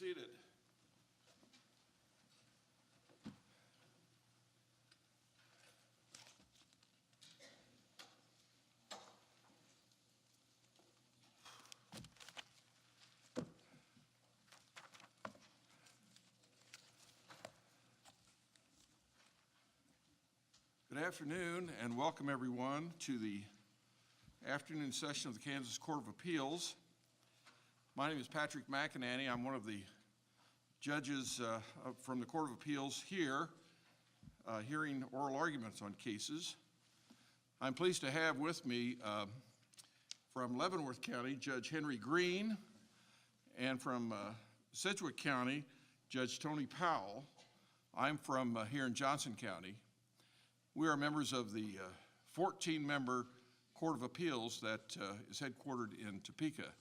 Seated. Good afternoon and welcome everyone to the afternoon session of the Kansas Court of Appeals. My name is Patrick McInerney. I'm one of the judges from the Court of Appeals here, hearing oral arguments on cases. I'm pleased to have with me from Leavenworth County, Judge Henry Green, and from Sedgwick County, Judge Tony Powell. I'm from here in Johnson County. We are members of the 14-member Court of Appeals that is headquartered in Topeka.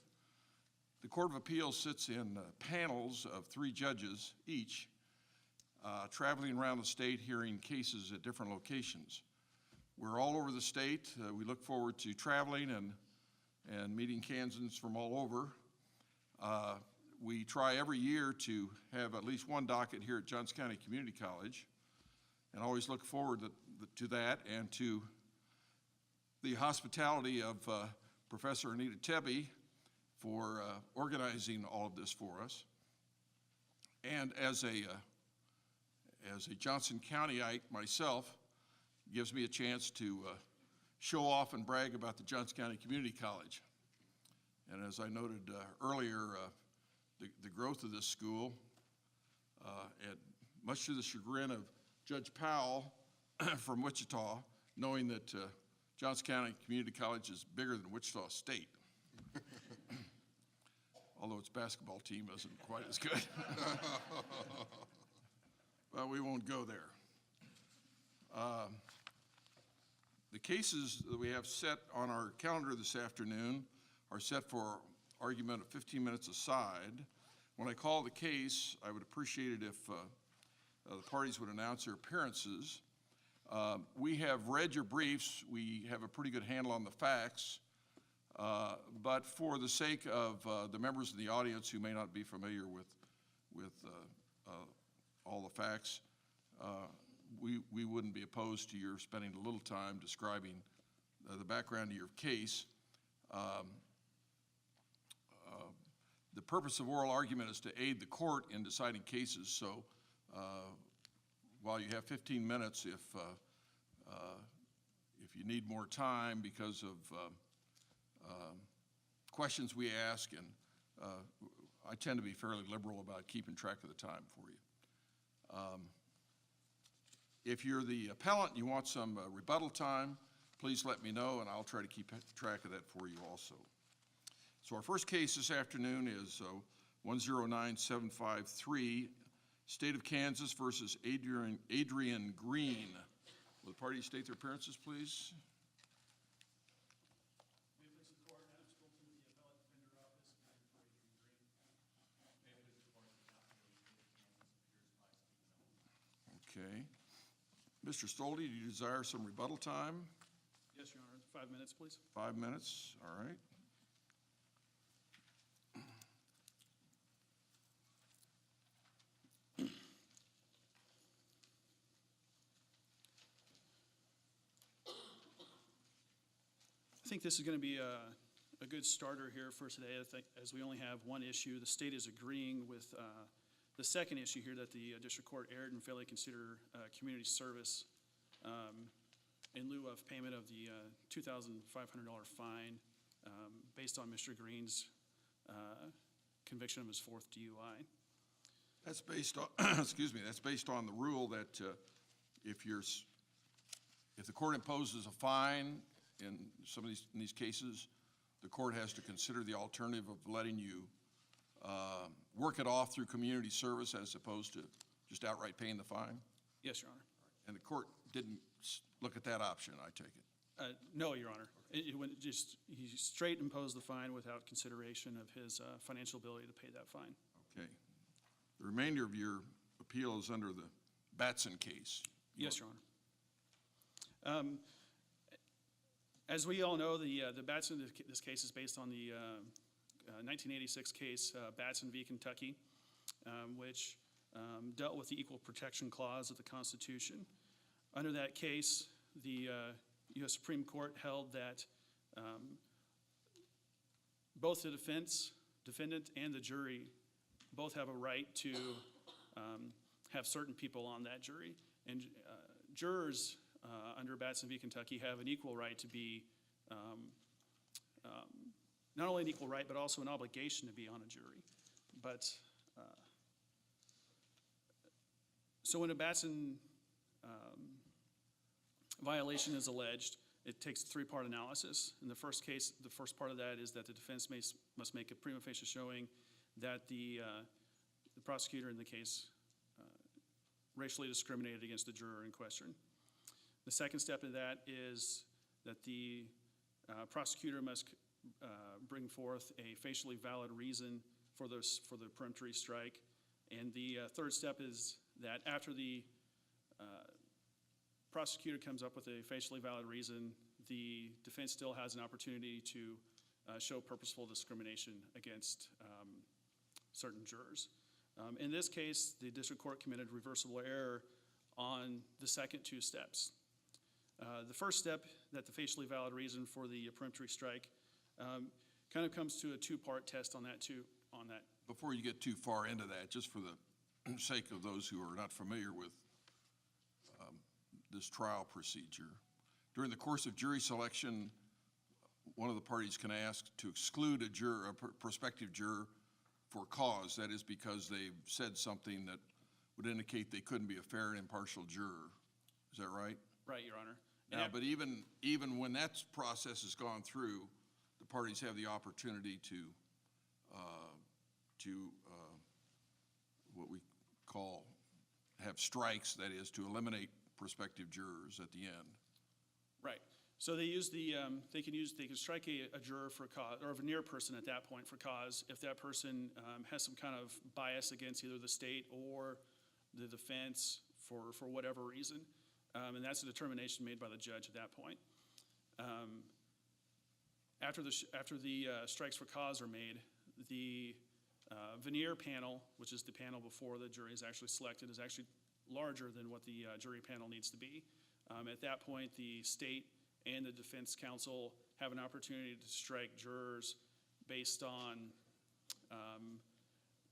The Court of Appeals sits in panels of 3 judges each, traveling around the state hearing cases at different locations. We're all over the state. We look forward to traveling and meeting Kansans from all over. We try every year to have at least one docket here at Johnson County Community College, and always look forward to that and to the hospitality of Professor Anita Tebbe for organizing all of this for us. And as a Johnson Countyite myself, it gives me a chance to show off and brag about the Johnson County Community College. And as I noted earlier, the growth of this school, and much to the chagrin of Judge Powell from Wichita, knowing that Johnson County Community College is bigger than Wichita State. Although its basketball team isn't quite as good. Well, we won't go there. The cases that we have set on our calendar this afternoon are set for argument of 15 minutes aside. When I call the case, I would appreciate it if the parties would announce their appearances. We have read your briefs. We have a pretty good handle on the facts. But for the sake of the members of the audience who may not be familiar with all the facts, we wouldn't be opposed to your spending a little time describing the background of your case. The purpose of oral argument is to aid the court in deciding cases, so while you have 15 minutes, if you need more time because of questions we ask, and I tend to be fairly liberal about keeping track of the time for you. If you're the appellant and you want some rebuttal time, please let me know and I'll try to keep track of that for you also. So our first case this afternoon is 109753, State of Kansas versus Adrian Green. Will the parties state their appearances, please? Okay. Mr. Stolte, do you desire some rebuttal time? Yes, Your Honor. 5 minutes, please. 5 minutes, all right. I think this is going to be a good starter here for today. I think as we only have one issue, the state is agreeing with the second issue here that the district court erred in failing to consider community service in lieu of payment of the $2,500 fine based on Mr. Green's conviction of his 4th DUI. That's based on, excuse me, that's based on the rule that if the court imposes a fine in some of these cases, the court has to consider the alternative of letting you work it off through community service as opposed to just outright paying the fine? Yes, Your Honor. And the court didn't look at that option, I take it? No, Your Honor. He straight imposed the fine without consideration of his financial ability to pay that fine. Okay. The remainder of your appeal is under the Batson case. Yes, Your Honor. As we all know, the Batson, this case is based on the 1986 case, Batson v. Kentucky. which dealt with the Equal Protection Clause of the Constitution. Under that case, the U.S. Supreme Court held that both the defendant and the jury both have a right to have certain people on that jury. And jurors under Batson v. Kentucky have an equal right to be, not only an equal right, but also an obligation to be on a jury. But, so when a Batson violation is alleged, it takes a three-part analysis. In the first case, the first part of that is that the defense must make a prima facie showing that the prosecutor in the case racially discriminated against the juror in question. The second step of that is that the prosecutor must bring forth a facially valid reason for the peremptory strike. And the third step is that after the prosecutor comes up with a facially valid reason, the defense still has an opportunity to show purposeful discrimination against certain jurors. In this case, the district court committed reversible error on the second two steps. The first step, that the facially valid reason for the peremptory strike, kind of comes to a two-part test on that too. Before you get too far into that, just for the sake of those who are not familiar with this trial procedure, during the course of jury selection, one of the parties can ask to exclude a prospective juror for cause. That is because they've said something that would indicate they couldn't be a fair and impartial juror. Is that right? Right, Your Honor. Now, but even when that process has gone through, the parties have the opportunity to what we call have strikes, that is, to eliminate prospective jurors at the end. Right. So they use they can strike a juror for cause, or a veneer person at that point for cause, if that person has some kind of bias against either the state or the defense for whatever reason. And that's a determination made by the judge at that point. After the strikes for cause are made, the veneer panel, which is the panel before the jury is actually selected, is actually larger than what the jury panel needs to be. At that point, the state and the defense counsel have an opportunity to strike jurors based on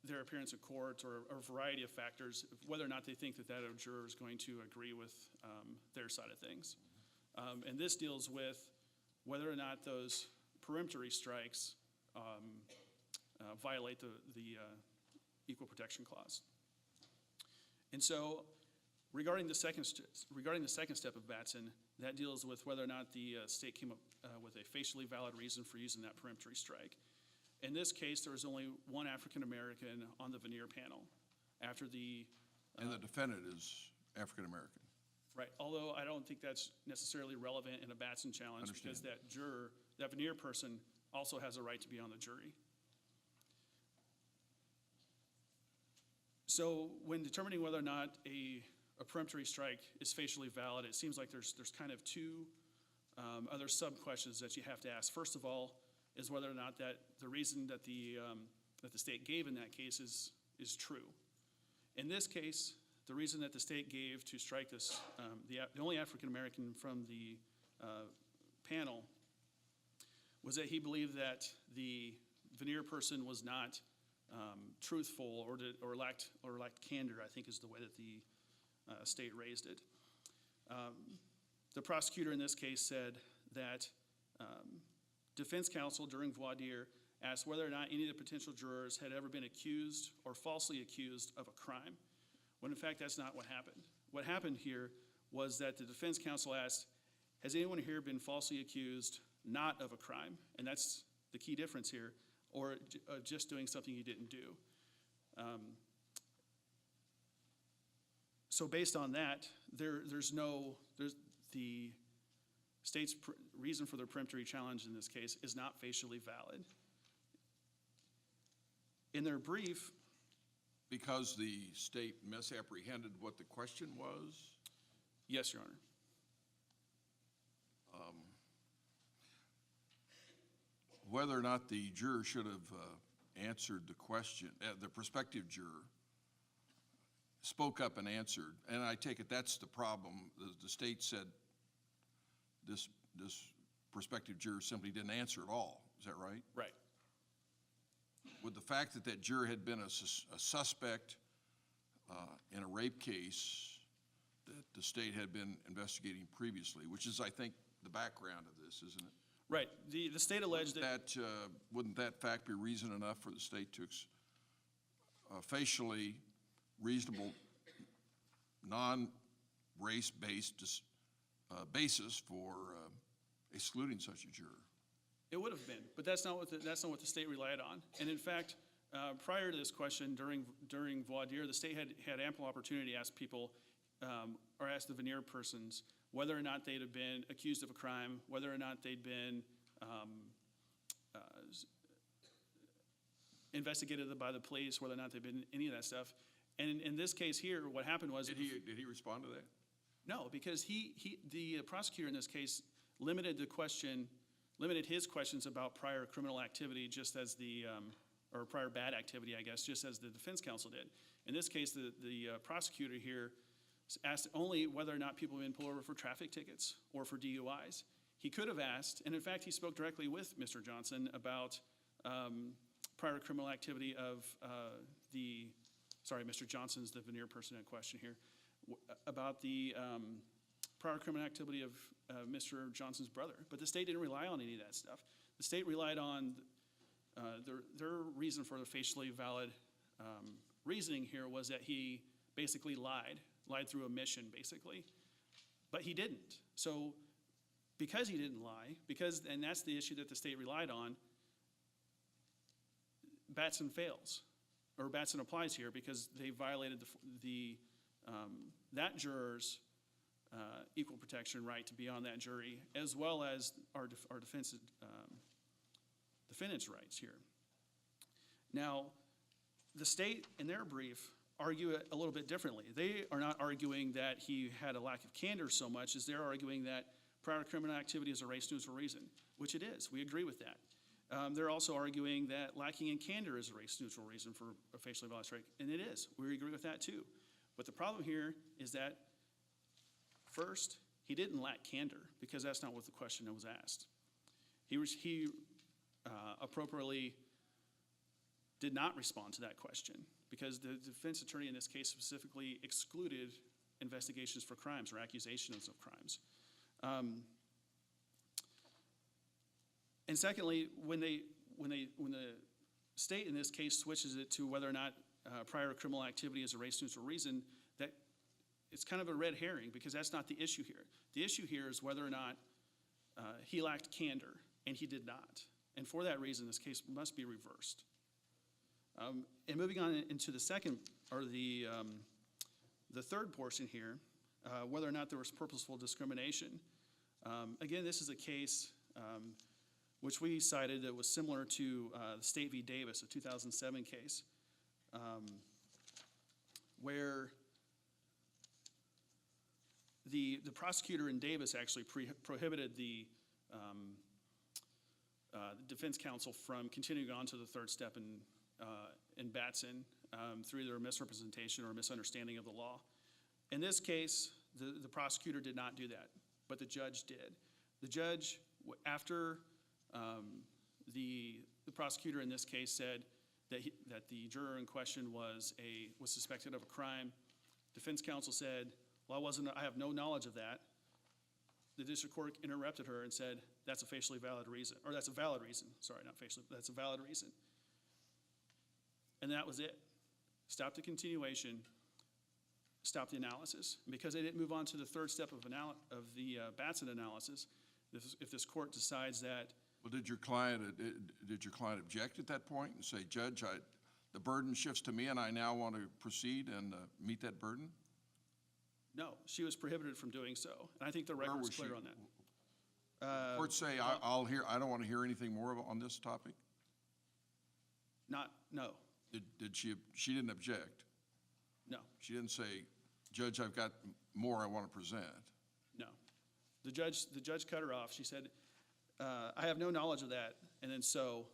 their appearance in court or a variety of factors, whether or not they think that juror is going to agree with their side of things. And this deals with whether or not those peremptory strikes violate the Equal Protection Clause. And so, regarding the second step of Batson, that deals with whether or not the state came up with a facially valid reason for using that peremptory strike. In this case, there was only one African American on the veneer panel. And the defendant is African American. Right. Although I don't think that's necessarily relevant in a Batson challenge, because that veneer person, also has a right to be on the jury. So when determining whether or not a peremptory strike is facially valid, it seems like there's kind of two other sub-questions that you have to ask. First of all, is whether or not that the reason that the state gave in that case is true. In this case, the reason that the state gave to strike this, the only African American from the panel, was that he believed that the veneer person was not truthful or lacked candor, I think is the way that the state raised it. The prosecutor in this case said that defense counsel during voir dire asked whether or not any of the potential jurors had ever been accused or falsely accused of a crime, when in fact that's not what happened. What happened here was that the defense counsel asked, has anyone here been falsely accused not of a crime? And that's the key difference here, or just doing something you didn't do. So based on that, the state's reason for their peremptory challenge in this case is not facially valid. In their brief, because the state misapprehended what the question was? Yes, Your Honor. Whether or not the juror should have answered the question, the prospective juror spoke up and answered, and I take it that's the problem. The state said this prospective juror simply didn't answer at all. Is that right? Right. Would the fact that that juror had been a suspect in a rape case that the state had been investigating previously, which is, I think, the background of this, isn't it? Right. The state alleged that. Wouldn't that fact be reason enough for the state to facially reasonable, non-race-based basis for excluding such a juror? It would have been, but that's not what the state relied on. And in fact, prior to this question, during voir dire, the state had ample opportunity to ask people, or ask the veneer persons, whether or not they'd have been accused of a crime, whether or not they'd been investigated by the police, whether or not they'd been any of that stuff. And in this case here, what happened was— Did he respond to that? No, because the prosecutor in this case limited his questions about prior criminal activity just as or prior bad activity, I guess, just as the defense counsel did. In this case, the prosecutor here asked only whether or not people have been pulled over for traffic tickets or for DUIs. He could have asked, and in fact, he spoke directly with Mr. Johnson about prior criminal activity of Mr. Johnson's the veneer person in question here, about the prior criminal activity of Mr. Johnson's brother. But the state didn't rely on any of that stuff. The state relied on their reason for the facially valid reasoning here was that he basically lied through omission, basically. But he didn't. So because he didn't lie, and that's the issue that the state relied on, Batson fails, or Batson applies here because they violated that juror's equal protection right to be on that jury, as well as our defendant's rights here. Now, the state, in their brief, argue it a little bit differently. They are not arguing that he had a lack of candor so much as they're arguing that prior criminal activity is a race-neutral reason, which it is. We agree with that. They're also arguing that lacking in candor is a race-neutral reason for a facially valid strike, and it is. We agree with that too. But the problem here is that, first, he didn't lack candor because that's not what the question was asked. He appropriately did not respond to that question because the defense attorney in this case specifically excluded investigations for crimes or accusations of crimes. And secondly, when the state in this case switches it to whether or not prior criminal activity is a race-neutral reason, that it's kind of a red herring because that's not the issue here. The issue here is whether or not he lacked candor, and he did not. And for that reason, this case must be reversed. And moving on into the third portion here, whether or not there was purposeful discrimination. Again, this is a case which we cited that was similar to the State v. Davis, a 2007 case, where the prosecutor in Davis actually prohibited the defense counsel from continuing on to the third step in Batson through either a misrepresentation or a misunderstanding of the law. In this case, the prosecutor did not do that, but the judge did. The judge, after the prosecutor in this case said that the juror in question was suspected of a crime, defense counsel said, well, I have no knowledge of that. The district court interrupted her and said, that's a facially valid reason, or that's a valid reason. Sorry, not facially, that's a valid reason. And that was it. Stop the continuation, stop the analysis. And because they didn't move on to the third step of the Batson analysis, if this court decides that— Well, did your client object at that point and say, Judge, the burden shifts to me and I now want to proceed and meet that burden? No, she was prohibited from doing so. And I think the record is clear on that. Court say, I don't want to hear anything more on this topic? No. Did she didn't object? No. She didn't say, Judge, I've got more I want to present? No. The judge cut her off. She said, I have no knowledge of that. And then so,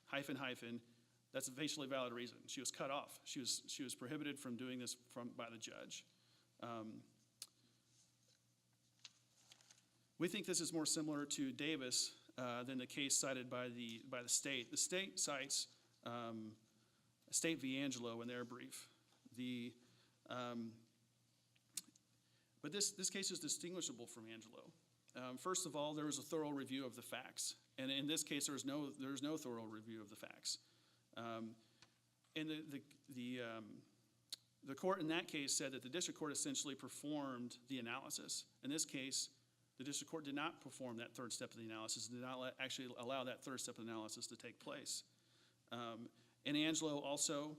hyphen, That's a facially valid reason. She was cut off. She was prohibited from doing this by the judge. We think this is more similar to Davis than the case cited by the state. The state cites State v. Angelo in their brief. But this case is distinguishable from Angelo. First of all, there was a thorough review of the facts, and in this case, there's no thorough review of the facts. And the court in that case said that the district court essentially performed the analysis. In this case, the district court did not perform that third step of the analysis, did not actually allow that third step of the analysis to take place. In Angelo also,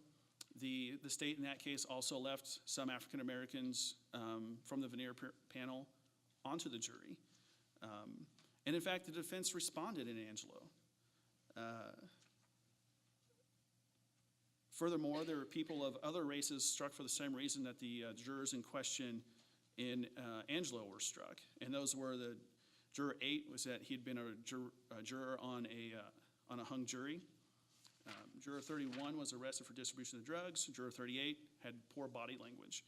the state in that case also left some African Americans from the veneer panel onto the jury. And in fact, the defense responded in Angelo. Furthermore, there were people of other races struck for the same reason that the jurors in question in Angelo were struck. And those were the juror 8 was that he'd been a juror on a hung jury. Juror 31 was arrested for distribution of drugs. Juror 38 had poor body language.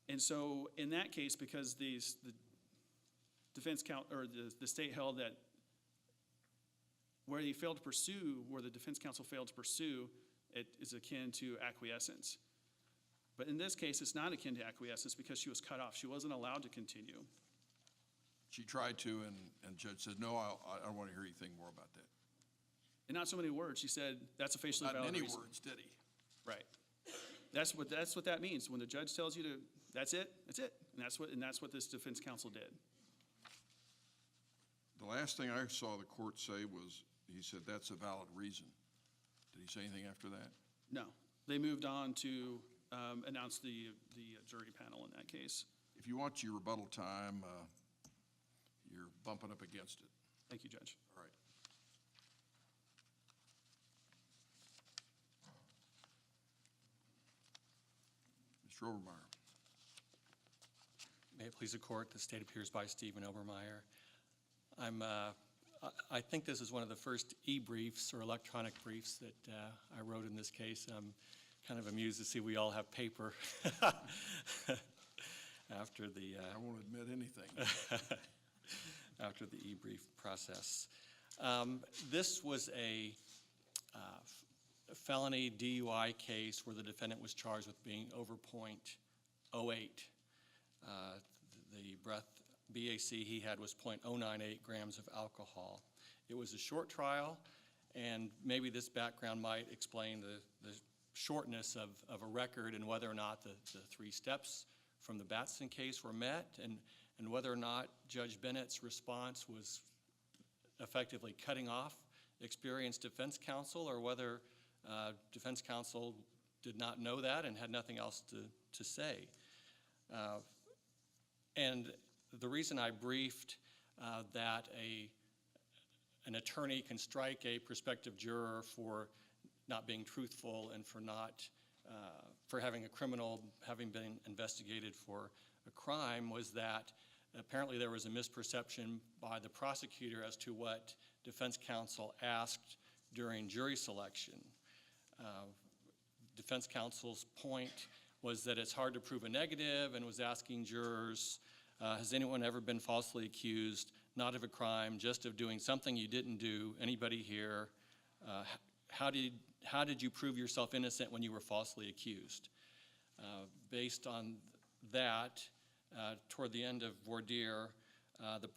And so in that case, because the defense or the state held that where the defense counsel failed to pursue, it is akin to acquiescence. But in this case, it's not akin to acquiescence because she was cut off. She wasn't allowed to continue. She tried to, and judge said, no, I don't want to hear anything more about that. In not so many words, she said, that's a facially valid reason. Not in any words, did he? Right. That's what that means. When the judge tells you to, that's it, that's it. And that's what this defense counsel did. The last thing I saw the court say was, he said, that's a valid reason. Did he say anything after that? No. They moved on to announce the jury panel in that case. If you want your rebuttal time, you're bumping up against it. Thank you, Judge. All right. Mr. Obermeyer. May it please the court, the state appears by Stephen Obermeyer. I think this is one of the first e-briefs or electronic briefs that I wrote in this case. I'm kind of amused to see we all have paper after the I won't admit anything. after the e-brief process. This was a felony DUI case where the defendant was charged with being over .08. The breath BAC he had was .098 grams of alcohol. It was a short trial, and maybe this background might explain the shortness of a record and whether or not the 3 steps from the Batson case were met, and whether or not Judge Bennett's response was effectively cutting off experienced defense counsel, or whether defense counsel did not know that and had nothing else to say. And the reason I briefed that an attorney can strike a prospective juror for not being truthful and for having a criminal having been investigated for a crime was that apparently there was a misperception by the prosecutor as to what defense counsel asked during jury selection. Defense counsel's point was that it's hard to prove a negative, and was asking jurors, has anyone ever been falsely accused, not of a crime, just of doing something you didn't do? Anybody here? How did you prove yourself innocent when you were falsely accused? Based on that, toward the end of voir dire, the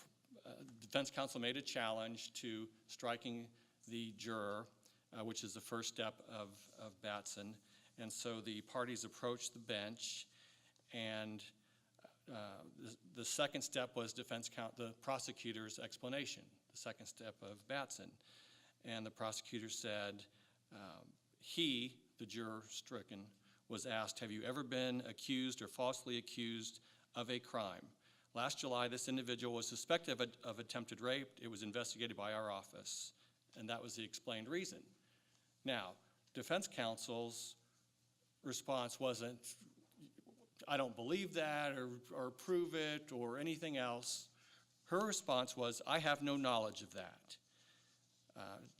defense counsel made a challenge to striking the juror, which is the first step of Batson. And so the parties approached the bench, and the second step was the prosecutor's explanation, the second step of Batson. And the prosecutor said, the juror stricken, was asked, have you ever been accused or falsely accused of a crime? Last July, this individual was suspected of attempted rape. It was investigated by our office, and that was the explained reason. Now, defense counsel's response wasn't, I don't believe that, or prove it, or anything else. Her response was, I have no knowledge of that.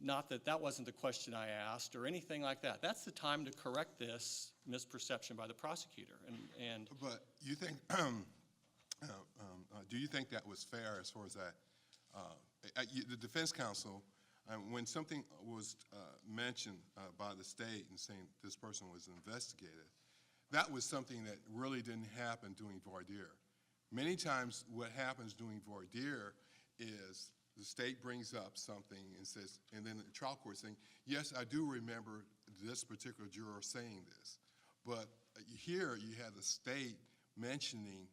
Not that that wasn't the question I asked or anything like that. That's the time to correct this misperception by the prosecutor. And But you think, do you think that was fair as far as that? The defense counsel, when something was mentioned by the state and saying this person was investigated, that was something that really didn't happen during voir dire. Many times what happens during voir dire is the state brings up something and says, and then the trial court saying, yes, I do remember this particular juror saying this. But here you had the state mentioning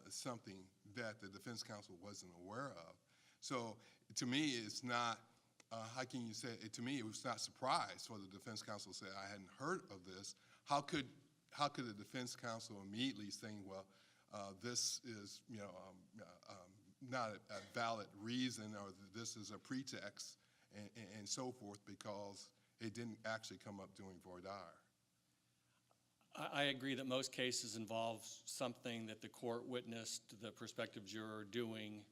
something that the defense counsel wasn't aware of. So to me, it's not, how can you say, to me, it was not surprise for the defense counsel to say, I hadn't heard of this. How could the defense counsel immediately saying, well, this is, not a valid reason, or this is a pretext, and so forth, because it didn't actually come up during voir dire? I agree that most cases involve something that the court witnessed the prospective juror doing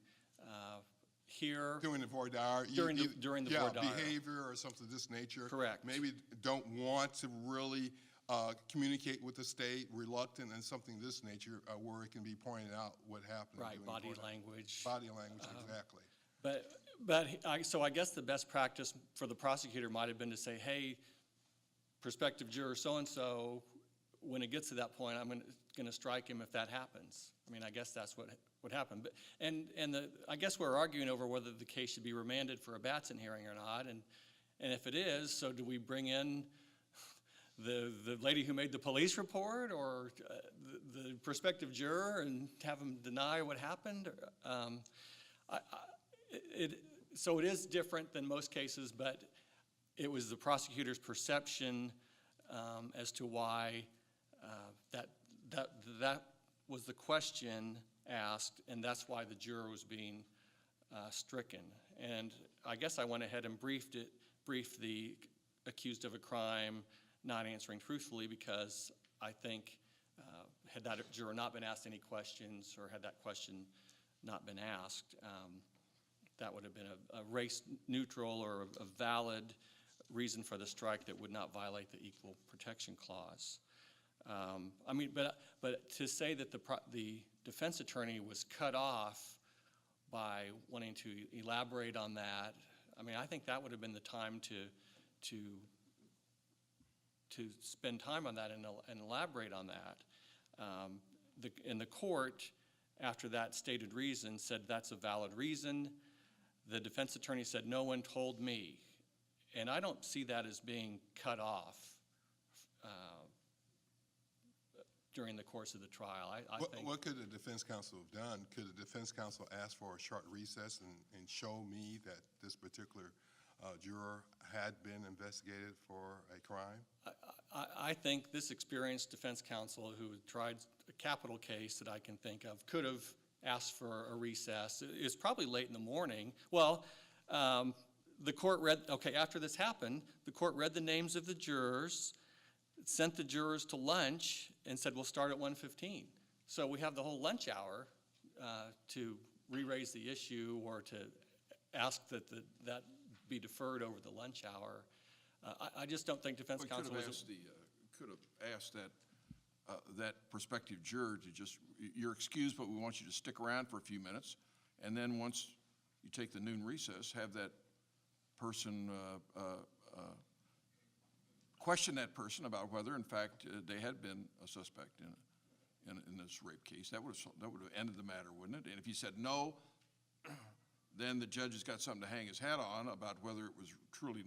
here. During the voir dire? During the voir dire. Behavior or something of this nature. Correct. Maybe don't want to really communicate with the state, reluctant, and something of this nature, where it can be pointed out what happened. Right, body language. Body language, exactly. So I guess the best practice for the prosecutor might have been to say, hey, prospective juror so-and-so, when it gets to that point, I'm going to strike him if that happens. I mean, I guess that's what happened. I guess we're arguing over whether the case should be remanded for a Batson hearing or not, and if it is, so do we bring in the lady who made the police report, or the prospective juror, and have him deny what happened? So it is different than most cases, but it was the prosecutor's perception as to why that was the question asked, and that's why the juror was being stricken. And I guess I went ahead and briefed the accused of a crime not answering truthfully, because I think had that juror not been asked any questions, or had that question not been asked, that would have been a race-neutral or a valid reason for the strike that would not violate the Equal Protection Clause. But to say that the defense attorney was cut off by wanting to elaborate on that, I think that would have been the time to spend time on that and elaborate on that. And the court, after that stated reason, said that's a valid reason. The defense attorney said, no one told me. And I don't see that as being cut off during the course of the trial. What could the defense counsel have done? Could the defense counsel ask for a short recess and show me that this particular juror had been investigated for a crime? I think this experienced defense counsel who tried a capital case that I can think of could have asked for a recess. It's probably late in the morning. Well, the court after this happened, the court read the names of the jurors, sent the jurors to lunch, and said, we'll start at 1:15. So we have the whole lunch hour to re-raise the issue, or to ask that that be deferred over the lunch hour. I just don't think defense counsel was... Could have asked that prospective juror to just, you're excused, but we want you to stick around for a few minutes, and then once you take the noon recess, have that person question that person about whether, in fact, they had been a suspect in this rape case. That would have ended the matter, wouldn't it? And if he said no, then the judge has got something to hang his hat on about whether it was truly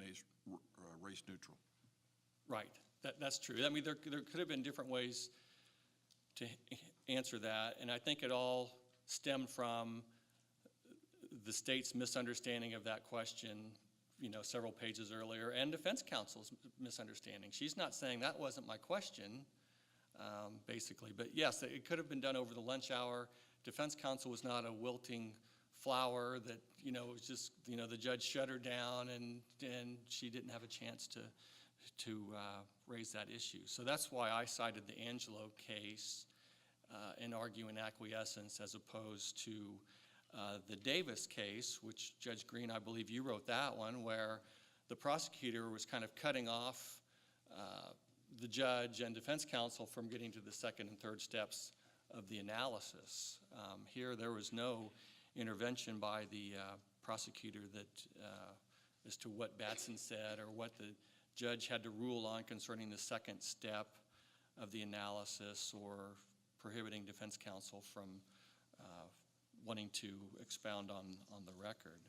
race neutral. Right, that's true. There could have been different ways to answer that, and I think it all stemmed from the state's misunderstanding of that question, several pages earlier, and defense counsel's misunderstanding. She's not saying that wasn't my question, basically. But yes, it could have been done over the lunch hour. Defense counsel was not a wilting flower that, was just, the judge shut her down, and she didn't have a chance to raise that issue. So that's why I cited the Angelo case in arguing acquiescence, as opposed to The Davis case, which Judge Green, I believe you wrote that one, where the prosecutor was kind of cutting off the judge and defense counsel from getting to the second and third steps of the analysis. Here, there was no intervention by the prosecutor that as to what Batson said or what the judge had to rule on concerning the second step of the analysis, or prohibiting defense counsel from wanting to expound on the record.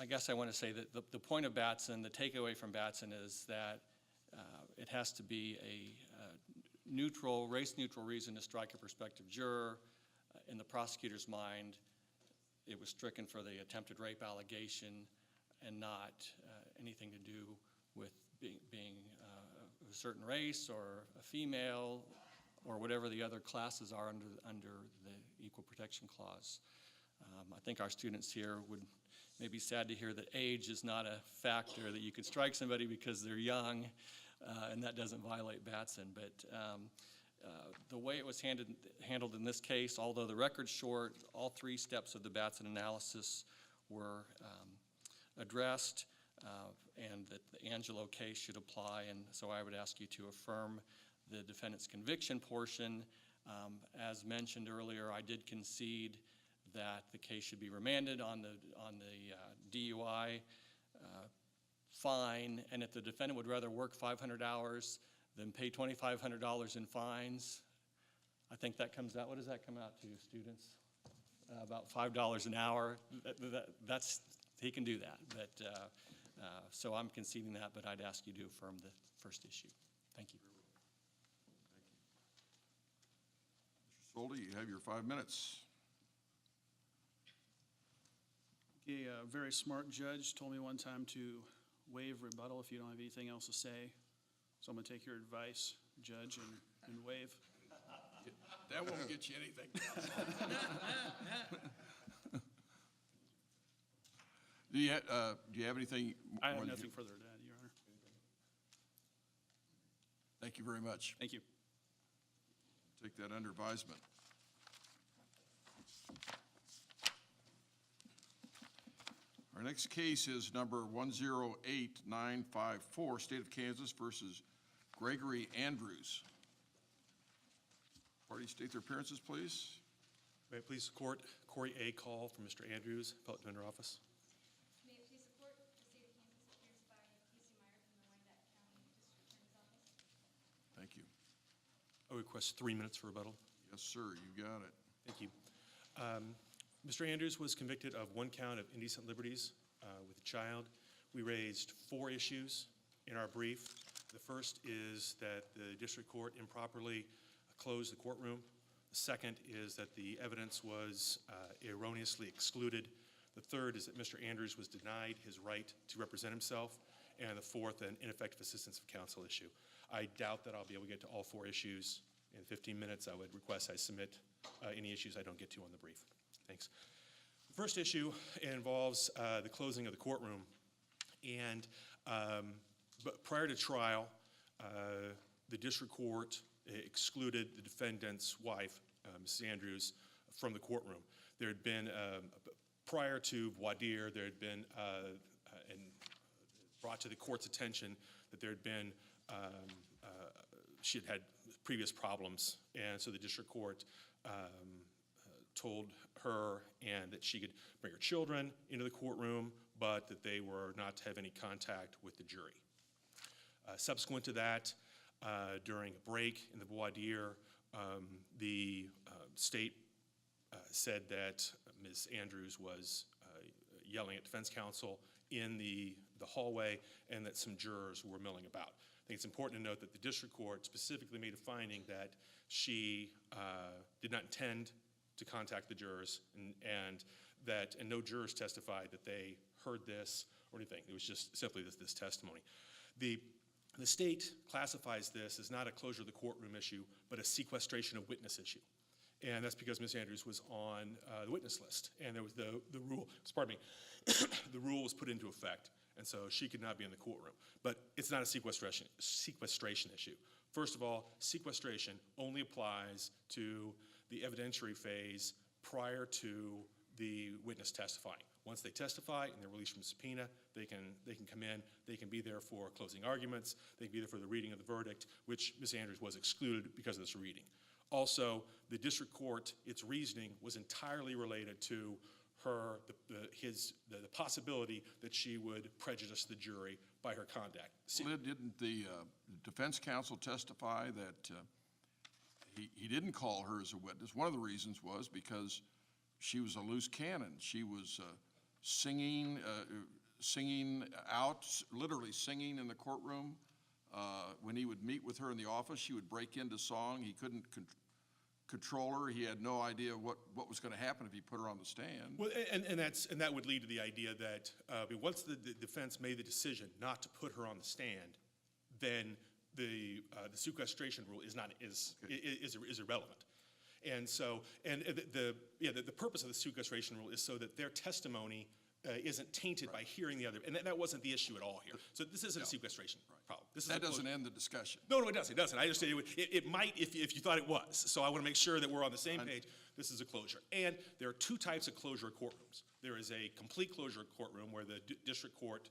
I guess I want to say that the point of Batson, the takeaway from Batson, is that it has to be a neutral, race-neutral reason to strike a prospective juror. In the prosecutor's mind, it was stricken for the attempted rape allegation and not anything to do with being a certain race or a female or whatever the other classes are under the Equal Protection Clause. I think our students here would may be sad to hear that age is not a factor, that you could strike somebody because they're young, and that doesn't violate Batson. But the way it was handled in this case, although the record's short, all three steps of the Batson analysis were addressed, and that the Angelo case should apply. And so I would ask you to affirm the defendant's conviction portion. As mentioned earlier, I did concede that the case should be remanded on the DUI fine, and if the defendant would rather work 500 hours than pay $2,500 in fines, I think that comes out, what does that come out to, students? About $5 an hour. He can do that. But so I'm conceding that, but I'd ask you to affirm the first issue. Thank you. Mr. Soldi, you have your 5 minutes. A very smart judge told me one time to waive rebuttal if you don't have anything else to say. So I'm going to take your advice, Judge, and waive. That won't get you anything. Do you have anything? I have nothing further to add, Your Honor. Thank you very much. Thank you. Take that under advisement. Our next case is number 108954, State of Kansas versus Gregory Andrews. Parties state their appearances, please. May it please the court, Corey A. Call from Mr. Andrews, Appellate Defender Office. May it please the court, the state of Kansas appears by Casey Meyer from the Wyandotte County District Attorney's Office. Thank you. I request 3 minutes for rebuttal. Yes, sir, you got it. Thank you. Mr. Andrews was convicted of 1 count of indecent liberties with a child. We raised 4 issues in our brief. The first is that the district court improperly closed the courtroom. The second is that the evidence was erroneously excluded. The third is that Mr. Andrews was denied his right to represent himself. And the fourth, an ineffective assistance of counsel issue. I doubt that I'll be able to get to all 4 issues in 15 minutes. I would request I submit any issues I don't get to on the brief. Thanks. The first issue involves the closing of the courtroom. And but prior to trial, the district court excluded the defendant's wife, Mrs. Andrews, from the courtroom. There had been, prior to voir dire, there had been, and brought to the court's attention that there had been, she had had previous problems. And so the district court told her and that she could bring her children into the courtroom, but that they were not to have any contact with the jury. Subsequent to that, during a break in the voir dire, the state said that Ms. Andrews was yelling at defense counsel in the hallway and that some jurors were milling about. I think it's important to note that the district court specifically made a finding that she did not intend to contact the jurors and no jurors testified that they heard this or anything. It was just simply this testimony. The state classifies this as not a closure of the courtroom issue, but a sequestration of witness issue. And that's because Ms. Andrews was on the witness list. And there was the rule, pardon me, the rule was put into effect. And so she could not be in the courtroom. But it's not a sequestration issue. First of all, sequestration only applies to the evidentiary phase prior to the witness testifying. Once they testify and they're released from subpoena, they can come in, they can be there for closing arguments, they can be there for the reading of the verdict, which Ms. Andrews was excluded because of this reading. Also, the district court, its reasoning was entirely related to her, the possibility that she would prejudice the jury by her conduct. Well, didn't the defense counsel testify that he didn't call her as a witness? One of the reasons was because she was a loose cannon. She was singing out, literally singing in the courtroom. When he would meet with her in the office, she would break into song. He couldn't control her. He had no idea what was going to happen if he put her on the stand. Well, and that would lead to the idea that once the defense made the decision not to put her on the stand, then the sequestration rule is irrelevant. And so, the purpose of the sequestration rule is so that their testimony isn't tainted by hearing the other, and that wasn't the issue at all here. So this isn't a sequestration problem. That doesn't end the discussion. No, it doesn't. I understand it might if you thought it was. So I want to make sure that we're on the same page. This is a closure. And there are two types of closure courtrooms. There is a complete closure courtroom where the district court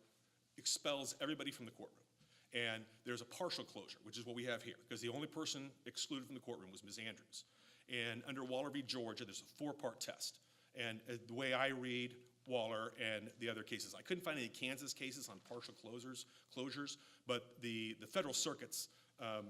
expels everybody from the courtroom. And there's a partial closure, which is what we have here, because the only person excluded from the courtroom was Ms. Andrews. And under Waller v. Georgia, there's a 4-part test. And the way I read Waller and the other cases, I couldn't find any Kansas cases on partial closures, but the federal circuits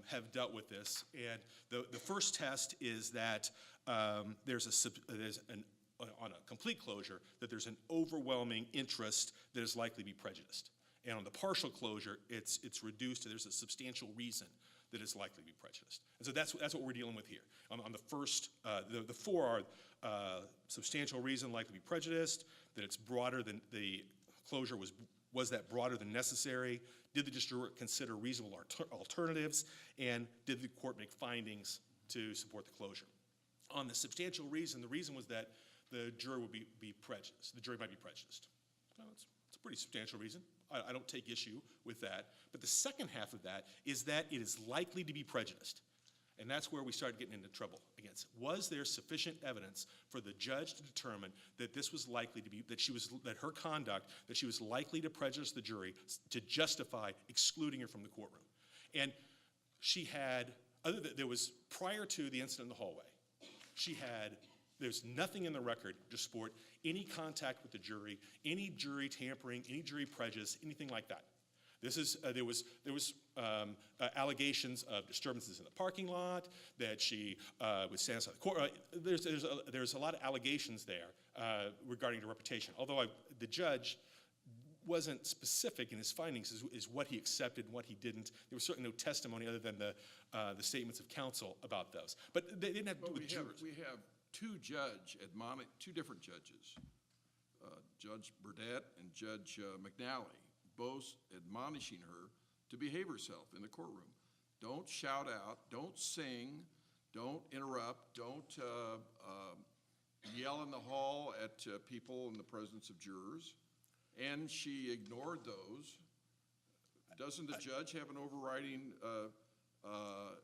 have dealt with this. And the first test is that on a complete closure, that there's an overwhelming interest that is likely to be prejudiced. And on the partial closure, it's reduced to there's a substantial reason that is likely to be prejudiced. And so that's what we're dealing with here. On the first, the 4 are substantial reason likely to be prejudiced, that it's broader than the closure was that broader than necessary, did the district court consider reasonable alternatives, and did the court make findings to support the closure. On the substantial reason, the reason was that the jury would be prejudiced. The jury might be prejudiced. Well, it's a pretty substantial reason. I don't take issue with that. But the second half of that is that it is likely to be prejudiced. And that's where we start getting into trouble against. Was there sufficient evidence for the judge to determine that this was likely to be, that her conduct, that she was likely to prejudice the jury to justify excluding her from the courtroom? And she had, there was, prior to the incident in the hallway, there's nothing in the record to support any contact with the jury, any jury tampering, any jury prejudice, anything like that. There was allegations of disturbances in the parking lot, that she would stand outside the court. There's a lot of allegations there regarding her reputation. Although the judge wasn't specific in his findings is what he accepted and what he didn't. There was certainly no testimony other than the statements of counsel about those. But they didn't have to do with jurors. We have two different judges, Judge Burdett and Judge McNally, both admonishing her to behave herself in the courtroom. Don't shout out, don't sing, don't interrupt, don't yell in the hall at people in the presence of jurors. And she ignored those. Doesn't the judge have an overriding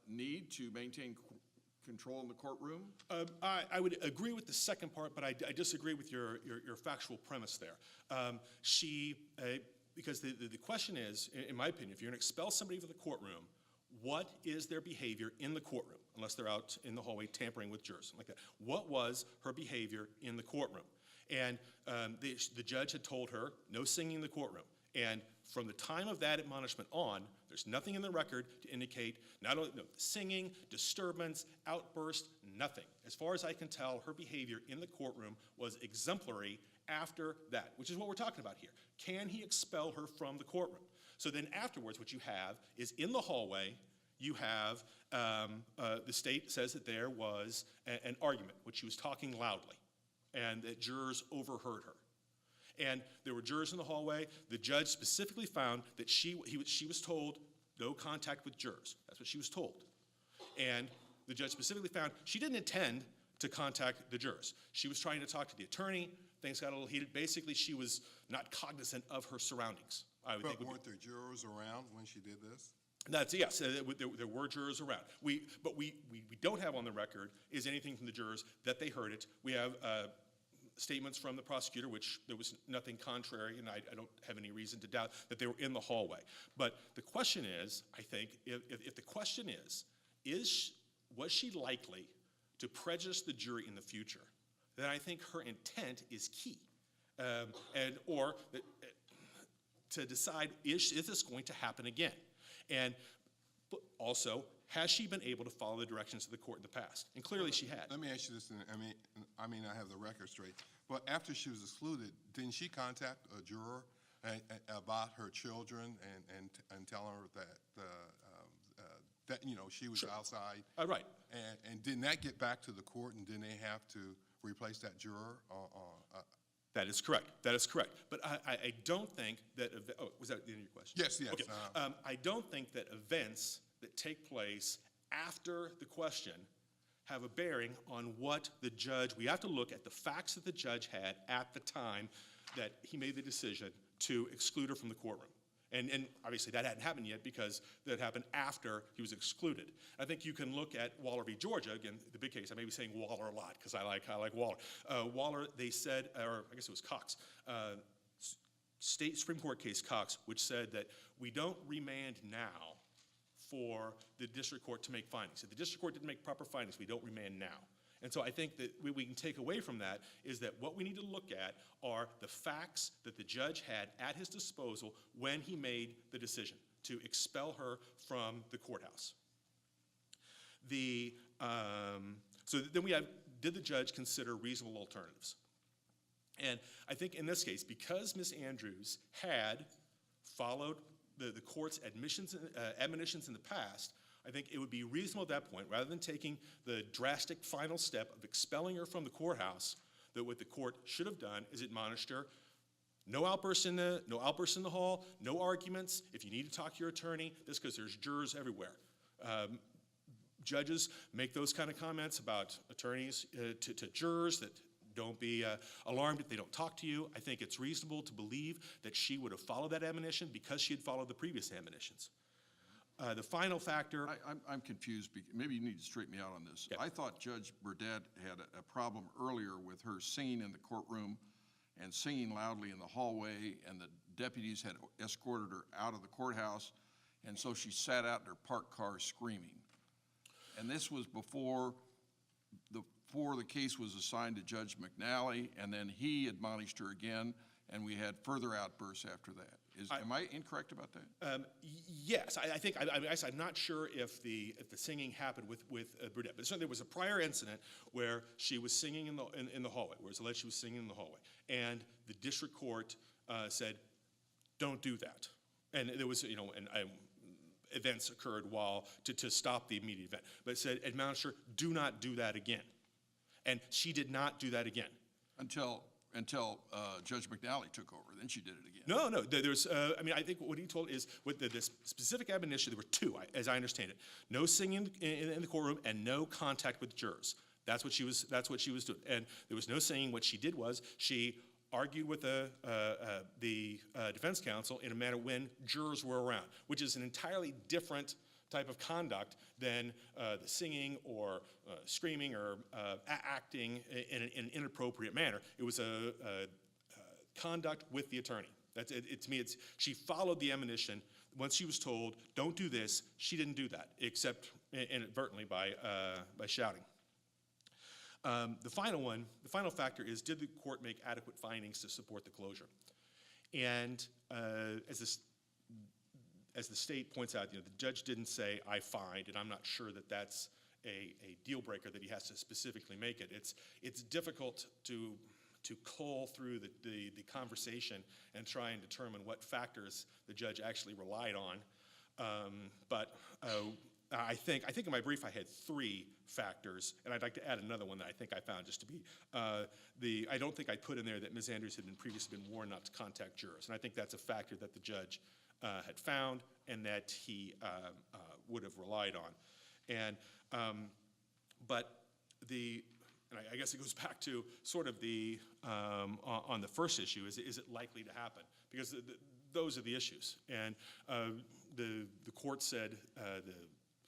need to maintain control in the courtroom? I would agree with the second part, but I disagree with your factual premise there. Because the question is, in my opinion, if you're going to expel somebody from the courtroom, what is their behavior in the courtroom, unless they're out in the hallway tampering with jurors, something like that? What was her behavior in the courtroom? And the judge had told her, no singing in the courtroom. And from the time of that admonishment on, there's nothing in the record to indicate not only singing, disturbance, outburst, nothing. As far as I can tell, her behavior in the courtroom was exemplary after that, which is what we're talking about here. Can he expel her from the courtroom? So then afterwards, what you have is in the hallway, you have the state says that there was an argument, which she was talking loudly, and that jurors overheard her. And there were jurors in the hallway. The judge specifically found that she was told no contact with jurors. That's what she was told. And the judge specifically found she didn't intend to contact the jurors. She was trying to talk to the attorney. Things got a little heated. Basically, she was not cognizant of her surroundings, I would think. But weren't there jurors around when she did this? Yes, there were jurors around. But we don't have on the record is anything from the jurors that they heard it. We have statements from the prosecutor, which there was nothing contrary, and I don't have any reason to doubt that they were in the hallway. But the question is, I think, if the question was she likely to prejudice the jury in the future, then I think her intent is key. Or to decide, is this going to happen again? And also, has she been able to follow the directions of the court in the past? And clearly she had. Let me ask you this, and I mean I have the record straight, but after she was excluded, didn't she contact a juror about her children and tell her that she was outside? Right. And didn't that get back to the court, and didn't they have to replace that juror? That is correct. That is correct. But I don't think that, was that the end of your question? Yes. Okay. I don't think that events that take place after the question have a bearing on what the judge, we have to look at the facts that the judge had at the time that he made the decision to exclude her from the courtroom. And obviously that hadn't happened yet because that happened after he was excluded. I think you can look at Waller v. Georgia, again, the big case. I may be saying Waller a lot because I like Waller. Waller, they said, or I guess it was Cox, state Supreme Court case Cox, which said that we don't remand now for the district court to make findings. If the district court didn't make proper findings, we don't remand now. And so I think that we can take away from that is that what we need to look at are the facts that the judge had at his disposal when he made the decision to expel her from the courthouse. So then we have, did the judge consider reasonable alternatives? And I think in this case, because Ms. Andrews had followed the court's admonitions in the past, I think it would be reasonable at that point, rather than taking the drastic final step of expelling her from the courthouse, that what the court should have done is admonished her, no outbursts in the hall, no arguments. If you need to talk to your attorney, that's because there's jurors everywhere. Judges make those kind of comments about attorneys to jurors, that don't be alarmed if they don't talk to you. I think it's reasonable to believe that she would have followed that admonition because she had followed the previous admonitions. The final factor. I'm confused. Maybe you need to straighten me out on this. Yeah. I thought Judge Burdett had a problem earlier with her singing in the courtroom and singing loudly in the hallway, and the deputies had escorted her out of the courthouse, and so she sat out in her parked car screaming. And this was before the case was assigned to Judge McNally, and then he admonished her again, and we had further outbursts after that. Am I incorrect about that? Yes, I'm not sure if the singing happened with Burdett, but certainly there was a prior incident where she was singing in the hallway, where it's alleged she was singing in the hallway, and the district court said, "Don't do that." And there was, events occurred to stop the immediate event, but it said, admonished her, "Do not do that again," and she did not do that again Until Judge McNally took over, then she did it again. No, there's, I think what he told is, with this specific admonition, there were two, as I understand it. No singing in the courtroom and no contact with jurors. That's what she was doing. And there was no singing. What she did was, she argued with the defense counsel in a manner when jurors were around, which is an entirely different type of conduct than the singing or screaming or acting in an inappropriate manner. It was a conduct with the attorney. To me, she followed the admonition. Once she was told, "Don't do this," she didn't do that, except inadvertently by shouting. The final factor is, did the court make adequate findings to support the closure? And as the state points out, the judge didn't say, "I find," and I'm not sure that that's a deal breaker that he has to specifically make it. It's difficult to cull through the conversation and try and determine what factors the judge actually relied on. But I think in my brief I had 3 factors, and I'd like to add another one that I think I found just to be I don't think I put in there that Ms. Andrews had previously been warned not to contact jurors, and I think that's a factor that the judge had found and that he would have relied on. And and I guess it goes back to sort of the, on the first issue, is it likely to happen? Because those are the issues. And the court said, the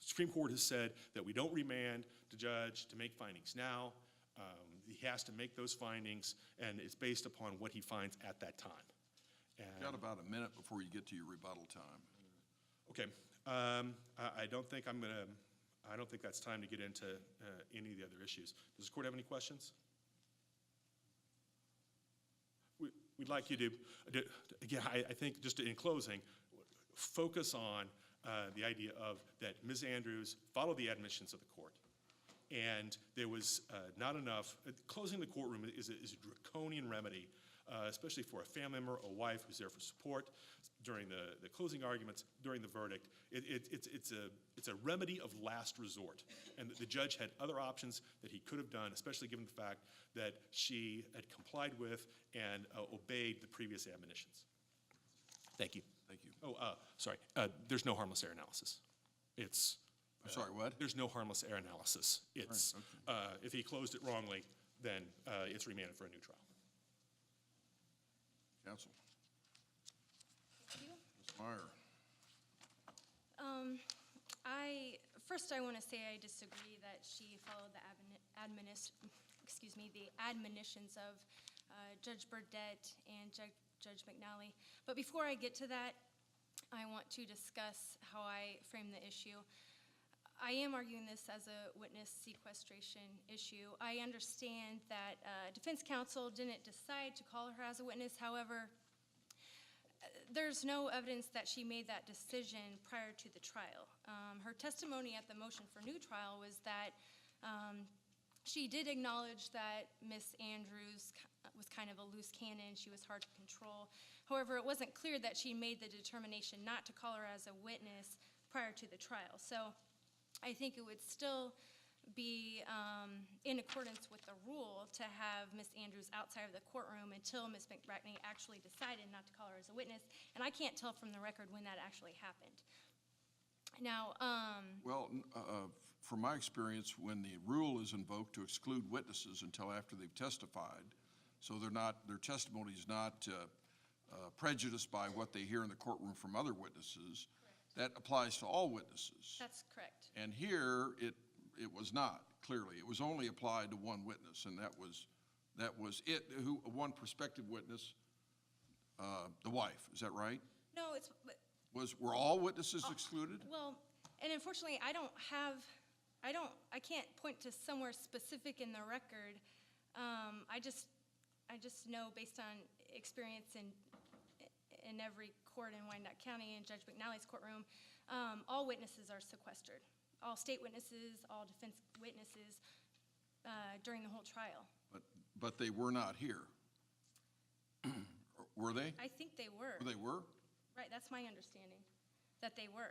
Supreme Court has said that we don't remand the judge to make findings now. He has to make those findings, and it's based upon what he finds at that time. And- Got about a minute before you get to your rebuttal time. Okay, I don't think that's time to get into any of the other issues. Does the court have any questions? We'd like you to, again, I think just in closing, focus on the idea of that Ms. Andrews followed the admonitions of the court. And there was not enough, closing the courtroom is a draconian remedy, especially for a family member, a wife who's there for support during the closing arguments, during the verdict. It's a remedy of last resort. And the judge had other options that he could have done, especially given the fact that she had complied with and obeyed the previous admonitions. Thank you. Thank you. Oh, sorry, there's no harmless error analysis. It's. I'm sorry, what? There's no harmless error analysis. It's, if he closed it wrongly, then it's remanded for a new trial. Counsel. Thank you. Ms. Meyer. First I want to say I disagree that she followed the admonitions of Judge Burdett and Judge McNally. But before I get to that, I want to discuss how I frame the issue. I am arguing this as a witness sequestration issue. I understand that defense counsel didn't decide to call her as a witness. However, there's no evidence that she made that decision prior to the trial. Her testimony at the motion for new trial was that she did acknowledge that Miss Andrews was kind of a loose cannon. She was hard to control. However, it wasn't clear that she made the determination not to call her as a witness prior to the trial. So I think it would still be in accordance with the rule to have Ms. Andrews outside of the courtroom until Ms. McBratney actually decided not to call her as a witness, and I can't tell from the record when that actually happened. Now, Well, from my experience, when the rule is invoked to exclude witnesses until after they've testified, so their testimony is not prejudiced by what they hear in the courtroom from other witnesses, that applies to all witnesses. that's correct. And here, it was not, clearly. It was only applied to one witness, and that was it, one prospective witness, the wife, is that right? No, Were all witnesses excluded? well, and unfortunately, I can't point to somewhere specific in the record. I just know based on experience in every court in Wyandotte County and Judge McNally's courtroom, all witnesses are sequestered. All state witnesses, all defense witnesses during the whole trial. But they were not here. Were they? I think they were. They were? Right, that's my understanding, that they were.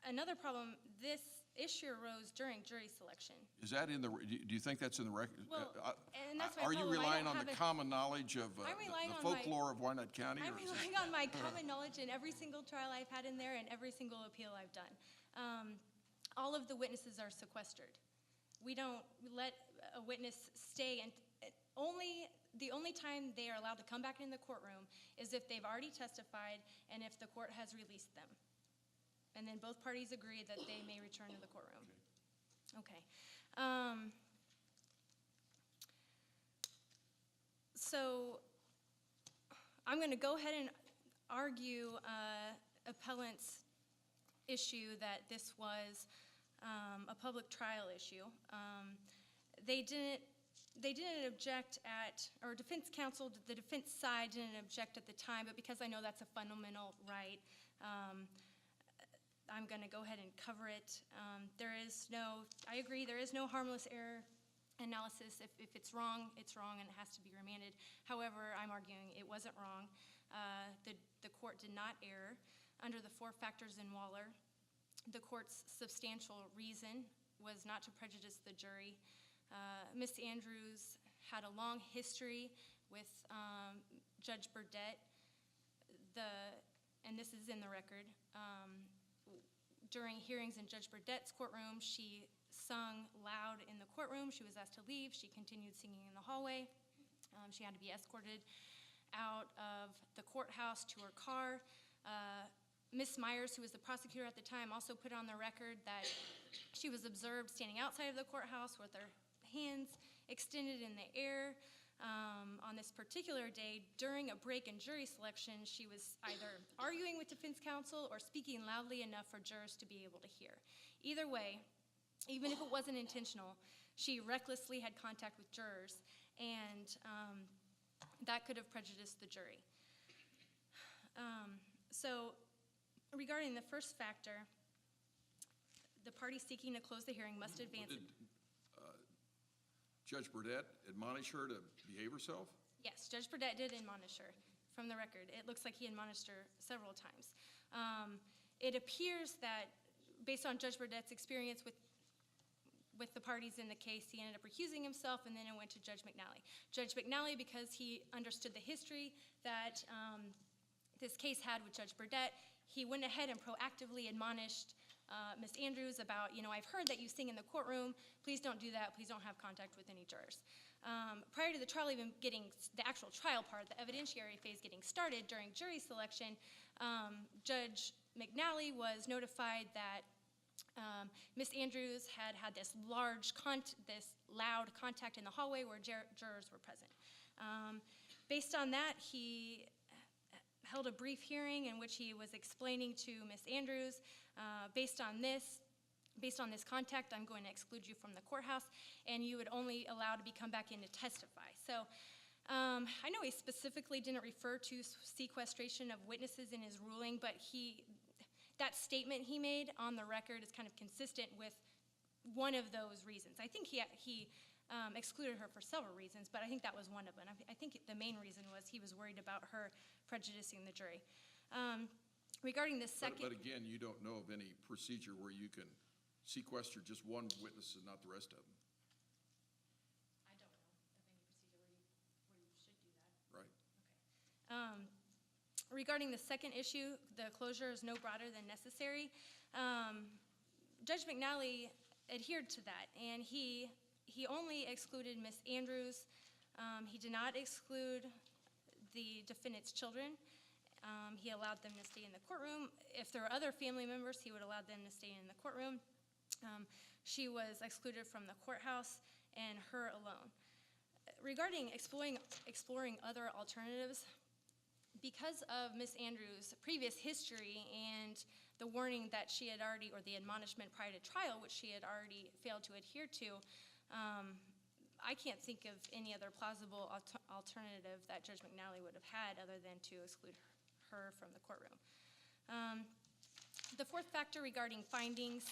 Another problem, this issue arose during jury selection. Is that in the, do you think that's in the record? Well, and that's my Are you problem. I relying don't on the have a- common knowledge of I'm relying the on my- folklore of Wyandotte County? I'm or is it- relying on my common knowledge in every single trial I've had in there and every single appeal I've done. All of the witnesses are sequestered. We don't let a witness stay, and the only time they are allowed to come back in the courtroom is if they've already testified and if the court has released them. And then both parties agree that they may return to the courtroom. Okay. So I'm going to go ahead and argue appellant's issue that this was a public trial issue. They didn't object at, or defense counsel, the defense side didn't object at the time, but because I know that's a fundamental right, I'm going to go ahead and cover it. I agree, there is no harmless error analysis. If it's wrong, and it has to be remanded. However, I'm arguing it wasn't wrong. The court did not err. Under the 4 factors in Waller, the court's substantial reason was not to prejudice the jury. Ms. Andrews had a long history with Judge Burdett, and this is in the record. during hearings in Judge Burdett's courtroom, she sung loud in the courtroom. She was asked to leave. She continued singing in the hallway. She had to be escorted out of the courthouse to her car. Ms. Myers, who was the prosecutor at the time, also put on the record that she was observed standing outside of the courthouse with her hands extended in the air. On this particular day, during a break in jury selection, she was either arguing with defense counsel or speaking loudly enough for jurors to be able to hear. Either way, even if it wasn't intentional, she recklessly had contact with jurors, and that could have prejudiced the jury. So regarding the first factor, the party seeking to close the hearing must advance. Did Judge Burdett admonish her to behave herself? Yes, Judge Burdett did admonish her, from the record. It looks like he admonished her several times. It appears that, based on Judge Burdett's experience with the parties in the case, he ended up recusing himself, and then it went to Judge McNally. Judge McNally, because he understood the history that this case had with Judge Burdett, he went ahead and proactively admonished Ms. Andrews about, I've heard that you sing in the courtroom. Please don't do that. Please don't have contact with any jurors. Prior to the trial even getting, the actual trial part, the evidentiary phase getting started during jury selection, Judge McNally was notified that Ms. Andrews had this this loud contact in the hallway where jurors were present. Based on that, he held a brief hearing in which he was explaining to Ms. Andrews, based on this contact, I'm going to exclude you from the courthouse, and you would only allow to come back in to testify. So I know he specifically didn't refer to sequestration of witnesses in his ruling, but that statement he made on the record is kind of consistent with one of those reasons. I think he excluded her for several reasons, but I think that was one of them. I think the main reason was he was worried about her prejudicing the jury. Regarding the second... But again, you don't know of any procedure where you can sequester just one witness and not the rest of them. I don't know of any procedure where you should do that. Right. Okay. Regarding the second issue, the closure is no broader than necessary. Judge McNally adhered to that, and he only excluded Ms. Andrews. He did not exclude the defendant's children. He allowed them to stay in the courtroom. If there were other family members, he would allow them to stay in the courtroom. She was excluded from the courthouse, and her alone. Regarding exploring other alternatives, because of Ms. Andrews' previous history and the warning that she had already, or the admonishment prior to trial, which she had already failed to adhere to, I can't think of any other plausible alternative that Judge McNally would have had other than to exclude her from the courtroom. The fourth factor regarding findings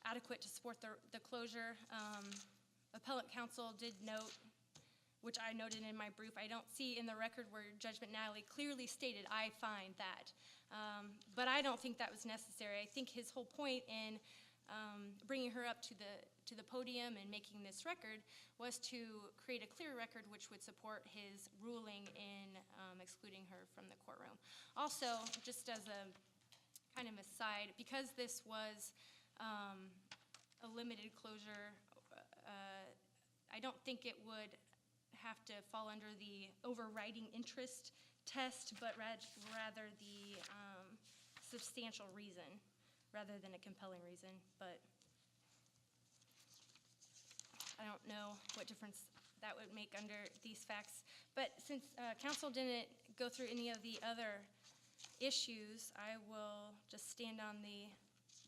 adequate to support the closure, appellate counsel did note, which I noted in my brief, I don't see in the record where Judge McNally clearly stated, I find that. But I don't think that was necessary. I think his whole point in bringing her up to the podium and making this record was to create a clear record which would support his ruling in excluding her from the courtroom. Also, just as a kind of aside, because this was a limited closure, I don't think it would have to fall under the overriding interest test, but rather the substantial reason rather than a compelling reason. But I don't know what difference that would make under these facts. But since counsel didn't go through any of the other issues, I will just stand on the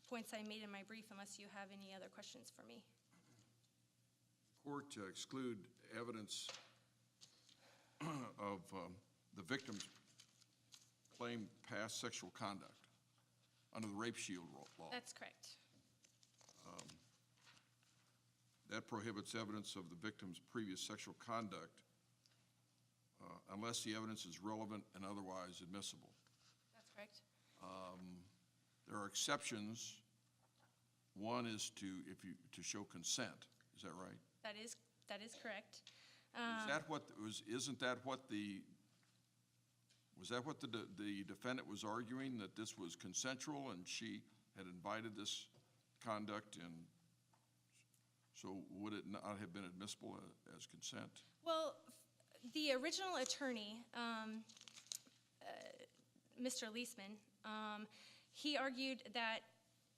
points I made in my brief unless you have any other questions for me. Court to exclude evidence of the victim's claimed past sexual conduct under the rape shield law. That's correct. That prohibits evidence of the victim's previous sexual conduct unless the evidence is relevant and otherwise admissible. That's correct. There are exceptions. One is to show consent. Is that right? That is correct. Isn't that what the defendant was arguing, that this was consensual and she had invited this conduct, and so would it not have been admissible as consent? Well, the original attorney, Mr. Leisman, he argued that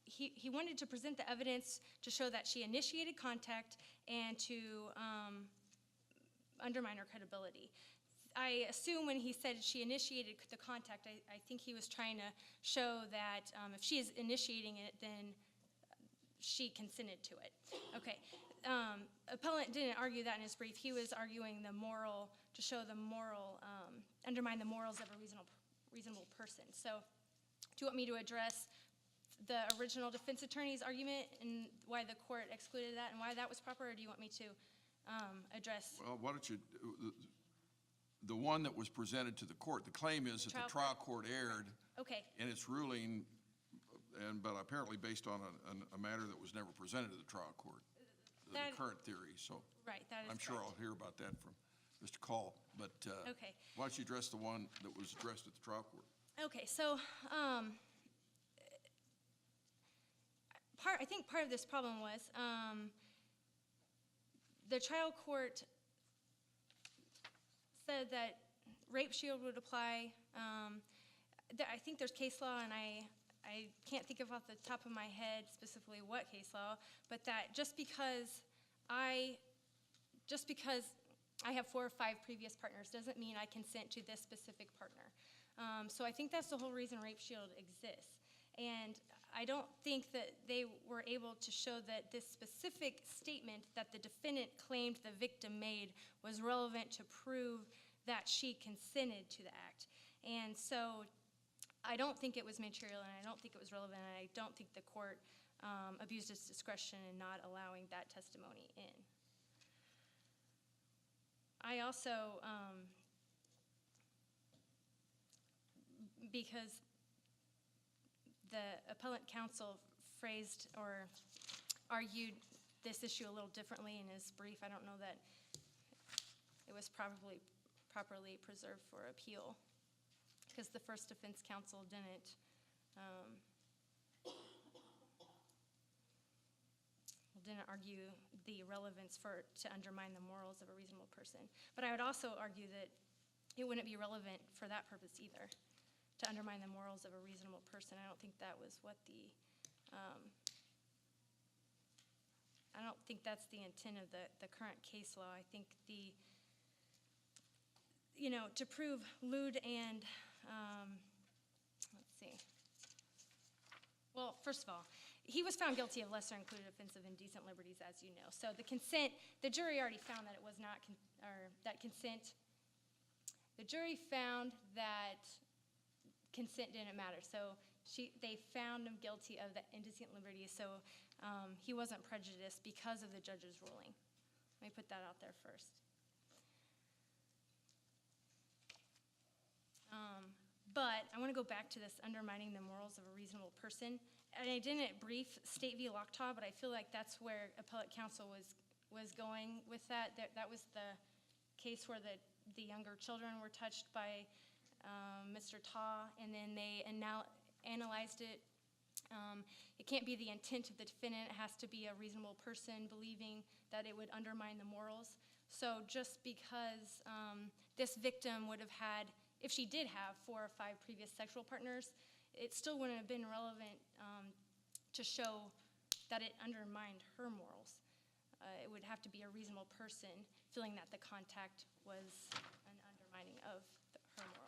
he wanted to present the evidence to show that she initiated contact and to undermine her credibility. I assume when he said she initiated the contact, I think he was trying to show that if she is initiating it, then she consented to it. Okay. Appellant didn't argue that in his brief. He was arguing the moral, to show the moral, undermine the morals of a reasonable person. So do you want me to address the original defense attorney's argument and why the court excluded that and why that was proper, or do you want me to address? Well, why don't you, the one that was presented to the court, the claim is that the trial court erred Okay, in its ruling, but apparently based on a matter that was never presented to the trial court, the That- current theory, so. right, that is I'm sure correct. I'll hear about that from Mr. Call, but Okay. why don't you address the one that was addressed at the trial court? Okay, so I think part of this problem was the trial court said that rape shield would apply. I think there's case law, and I can't think of off the top of my head specifically what case law, but that just because I have 4 or 5 previous partners doesn't mean I consent to this specific partner. So I think that's the whole reason rape shield exists. And I don't think that they were able to show that this specific statement that the defendant claimed the victim made was relevant to prove that she consented to the act. And so I don't think it was material, and I don't think it was relevant, and I don't think the court abused its discretion in not allowing that testimony in. I also, because the appellant counsel phrased or argued this issue a little differently in his brief, I don't know that it was probably properly preserved for appeal, because the first defense counsel didn't argue the relevance to undermine the morals of a reasonable person. But I would also argue that it wouldn't be relevant for that purpose either, to undermine the morals of a reasonable person. I don't think that was what I don't think that's the intent of the current case law. I think to prove lewd and, let's see. Well, first of all, he was found guilty of lesser included offense of indecent liberties, as you know. So the consent, the jury already found that it was not, that consent, the jury found that consent didn't matter. So they found him guilty of the indecent liberties, so he wasn't prejudiced because of the judge's ruling. Let me put that out there first. But I want to go back to this undermining the morals of a reasonable person. And I didn't brief State v. Locktaw, but I feel like that's where appellate counsel was going with that. That was the case where the younger children were touched by Mr. Taw, and then they analyzed it. It can't be the intent of the defendant. It has to be a reasonable person believing that it would undermine the morals. So just because this victim would have had, if she did have 4 or 5 previous sexual partners, it still wouldn't have been relevant to show that it undermined her morals. It would have to be a reasonable person feeling that the contact was an undermining of her morals.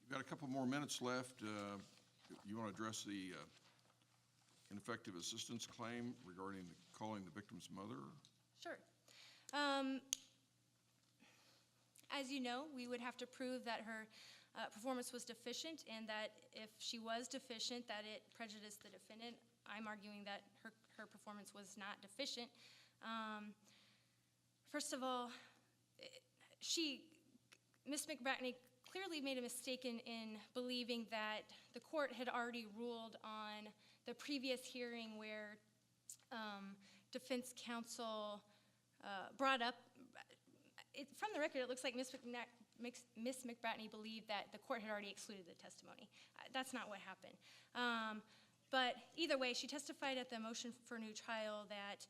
You've got a couple more minutes left. You want to address the ineffective assistance claim regarding calling the victim's mother? Sure. As you know, we would have to prove that her performance was deficient, and that if she was deficient, that it prejudiced the defendant. I'm arguing that her performance was not deficient. First of all, Ms. McBratney clearly made a mistake in believing that the court had already ruled on the previous hearing where defense counsel brought up, from the record, it looks like Ms. McBratney believed that the court had already excluded the testimony. That's not what happened. But either way, she testified at the motion for new trial that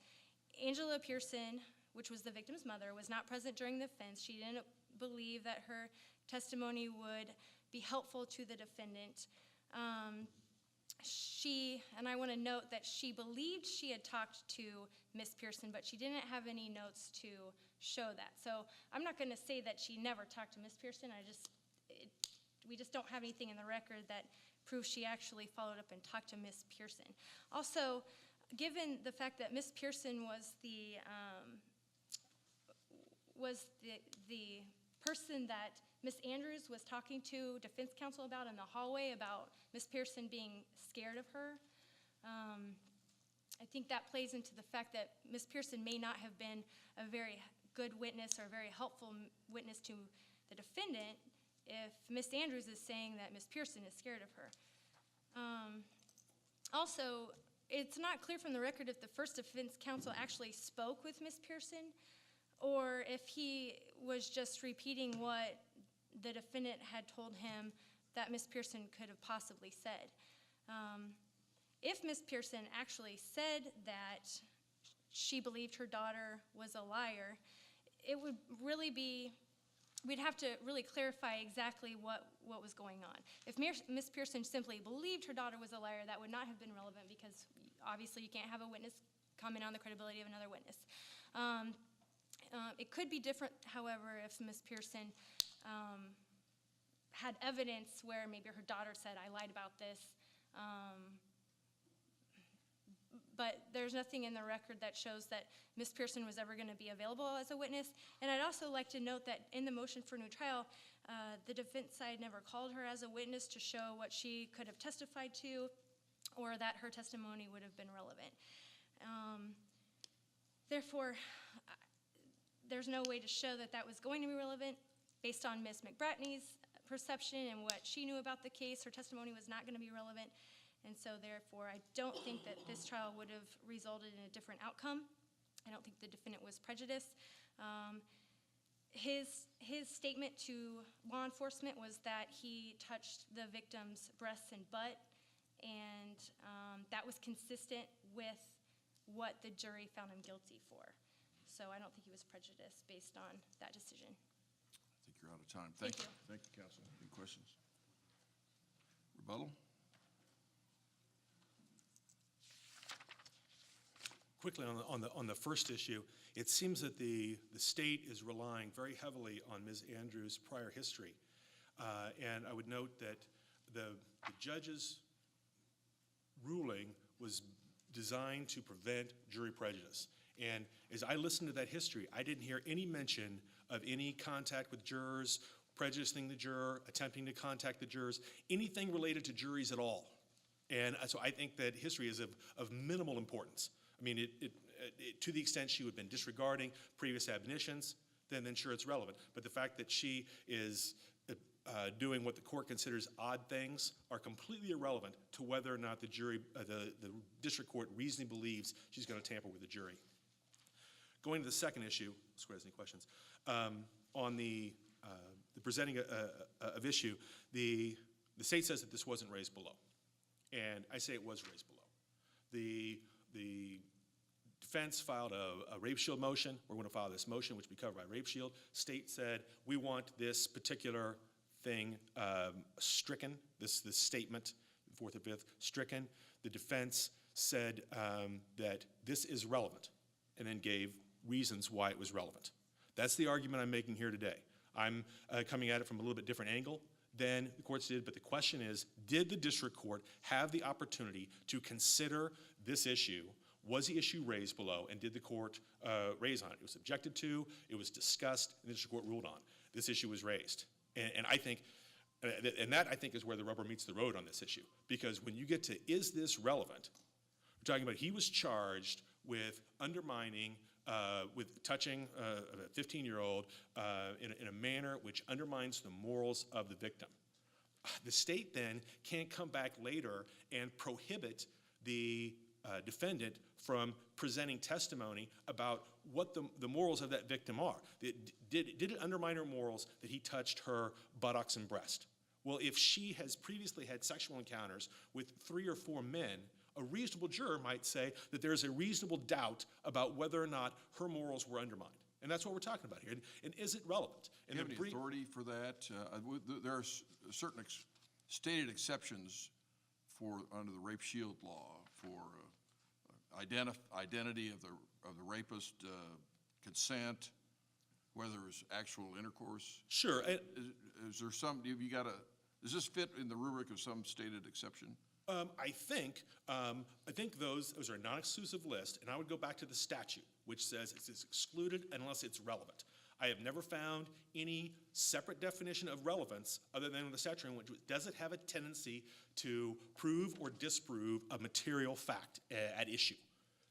Angela Pearson, which was the victim's mother, was not present during the offense. She didn't believe that her testimony would be helpful to the defendant. And I want to note that she believed she had talked to Ms. Pearson, but she didn't have any notes to show that. So I'm not going to say that she never talked to Ms. Pearson. We just don't have anything in the record that proves she actually followed up and talked to Ms. Pearson. Also, given the fact that Ms. Pearson was the person that Ms. Andrews was talking to defense counsel about in the hallway, about Ms. Pearson being scared of her, I think that plays into the fact that Ms. Pearson may not have been a very good witness or a very helpful witness to the defendant if Ms. Andrews is saying that Ms. Pearson is scared of her. Also, it's not clear from the record if the first defense counsel actually spoke with Ms. Pearson or if he was just repeating what the defendant had told him that Ms. Pearson could have possibly said. If Ms. Pearson actually said that she believed her daughter was a liar, it would really be, we'd have to really clarify exactly what was going on. If Ms. Pearson simply believed her daughter was a liar, that would not have been relevant because obviously you can't have a witness comment on the credibility of another witness. It could be different, however, if Ms. Pearson had evidence where maybe her daughter said, I lied about this, but there's nothing in the record that shows that Ms. Pearson was ever going to be available as a witness. And I'd also like to note that in the motion for new trial, the defense side never called her as a witness to show what she could have testified to or that her testimony would have been relevant. Therefore, there's no way to show that that was going to be relevant based on Ms. McBratney's perception and what she knew about the case. Her testimony was not going to be relevant. And so therefore, I don't think that this trial would have resulted in a different outcome. I don't think the defendant was prejudiced. His statement to law enforcement was that he touched the victim's breasts and butt, and that was consistent with what the jury found him guilty for. So I don't think he was prejudiced based on that decision. I think you're out of time. Thank you. Thank you, counsel. Any questions? Rebuttal? Quickly on the first issue, it seems that the state is relying very heavily on Ms. Andrews' prior history. And I would note that the judge's ruling was designed to prevent jury prejudice. And as I listened to that history, I didn't hear any mention of any contact with jurors, prejudicing the juror, attempting to contact the jurors, anything related to juries at all. And so I think that history is of minimal importance. I mean, to the extent she would have been disregarding previous admonitions, then sure it's relevant. But the fact that she is doing what the court considers odd things are completely irrelevant to whether or not the jury, the district court reasonably believes she's going to tamper with the jury. Going to the second issue, Square has any questions, on the presenting of issue, the state says that this wasn't raised below. And I say it was raised below. The defense filed a rape shield motion. We're going to file this motion, which will be covered by rape shield. State said, we want this particular thing stricken, this statement, fourth or fifth, stricken. The defense said that this is relevant, and then gave reasons why it was relevant. That's the argument I'm making here today. I'm coming at it from a little bit different angle than the courts did, but the question is, did the district court have the opportunity to consider this issue? Was the issue raised below, and did the court raise on it? It was objected to, it was discussed, and the district court ruled on. This issue was raised. And I think, and that I think is where the rubber meets the road on this issue. Because when you get to, is this relevant? We're talking about he was charged with undermining, with touching a 15-year-old in a manner which undermines the morals of the victim. The state then can't come back later and prohibit the defendant from presenting testimony about what the morals of that victim are. Did it undermine her morals that he touched her buttocks and breast? Well, if she has previously had sexual encounters with 3 or 4 men, a reasonable juror might say that there's a reasonable doubt about whether or not her morals were undermined. And that's what we're talking about here. And is it relevant? Do you have any authority for that? There are certain stated exceptions under the rape shield law for identity of the rapist, consent, whether it's actual intercourse. Sure. Is there some? Does this fit in the rubric of some stated exception? I think those are a non-exclusive list, and I would go back to the statute, which says it's excluded unless it's relevant. I have never found any separate definition of relevance other than the statute, which does it have a tendency to prove or disprove a material fact at issue.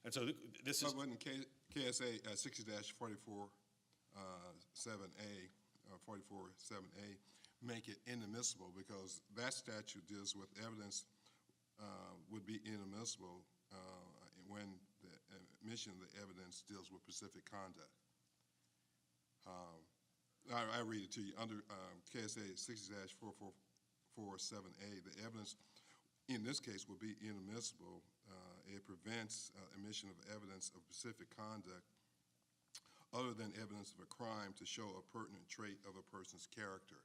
And so this is. But wouldn't KSA 60-44 7A, 44-7A make it inadmissible, because that statute deals with evidence would be inadmissible when the admission of the evidence deals with specific conduct. I read it to you. Under KSA 60-447A, the evidence in this case would be inadmissible. It prevents admission of evidence of specific conduct other than evidence of a crime to show a pertinent trait of a person's character.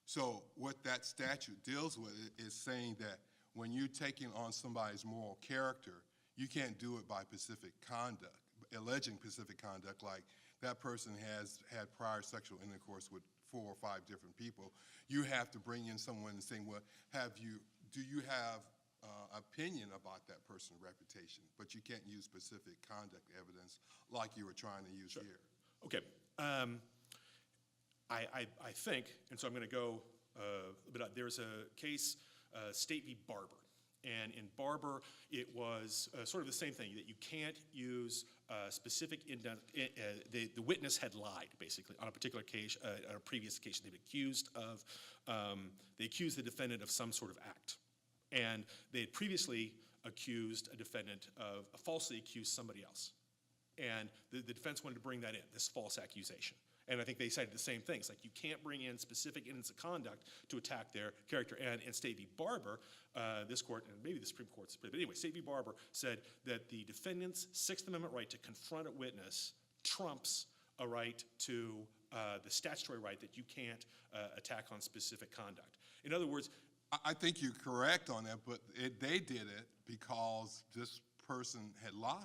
So what that statute deals with is saying that when you're taking on somebody's moral character, you can't do it by specific conduct, alleging specific conduct, like that person has had prior sexual intercourse with 4 or 5 different people. You have to bring in someone and saying, well, do you have opinion about that person's reputation? But you can't use specific conduct evidence like you were trying to use here. Okay. I think, and so I'm going to go but there's a case, State v. Barber. And in Barber, it was sort of the same thing, that you can't use specific indent. The witness had lied, basically, on a particular case, on a previous occasion. They accused the defendant of some sort of act. And they had previously accused a defendant of falsely accused somebody else. And the defense wanted to bring that in, this false accusation. And I think they cited the same things, like you can't bring in specific instances of conduct to attack their character. And in State v. Barber, this court, and maybe the Supreme Court, but anyway, State v. Barber said that the defendant's Sixth Amendment right to confront a witness trumps a right to the statutory right that you can't attack on specific conduct. In other words, I think you're correct on that, but they did it because this person had lied.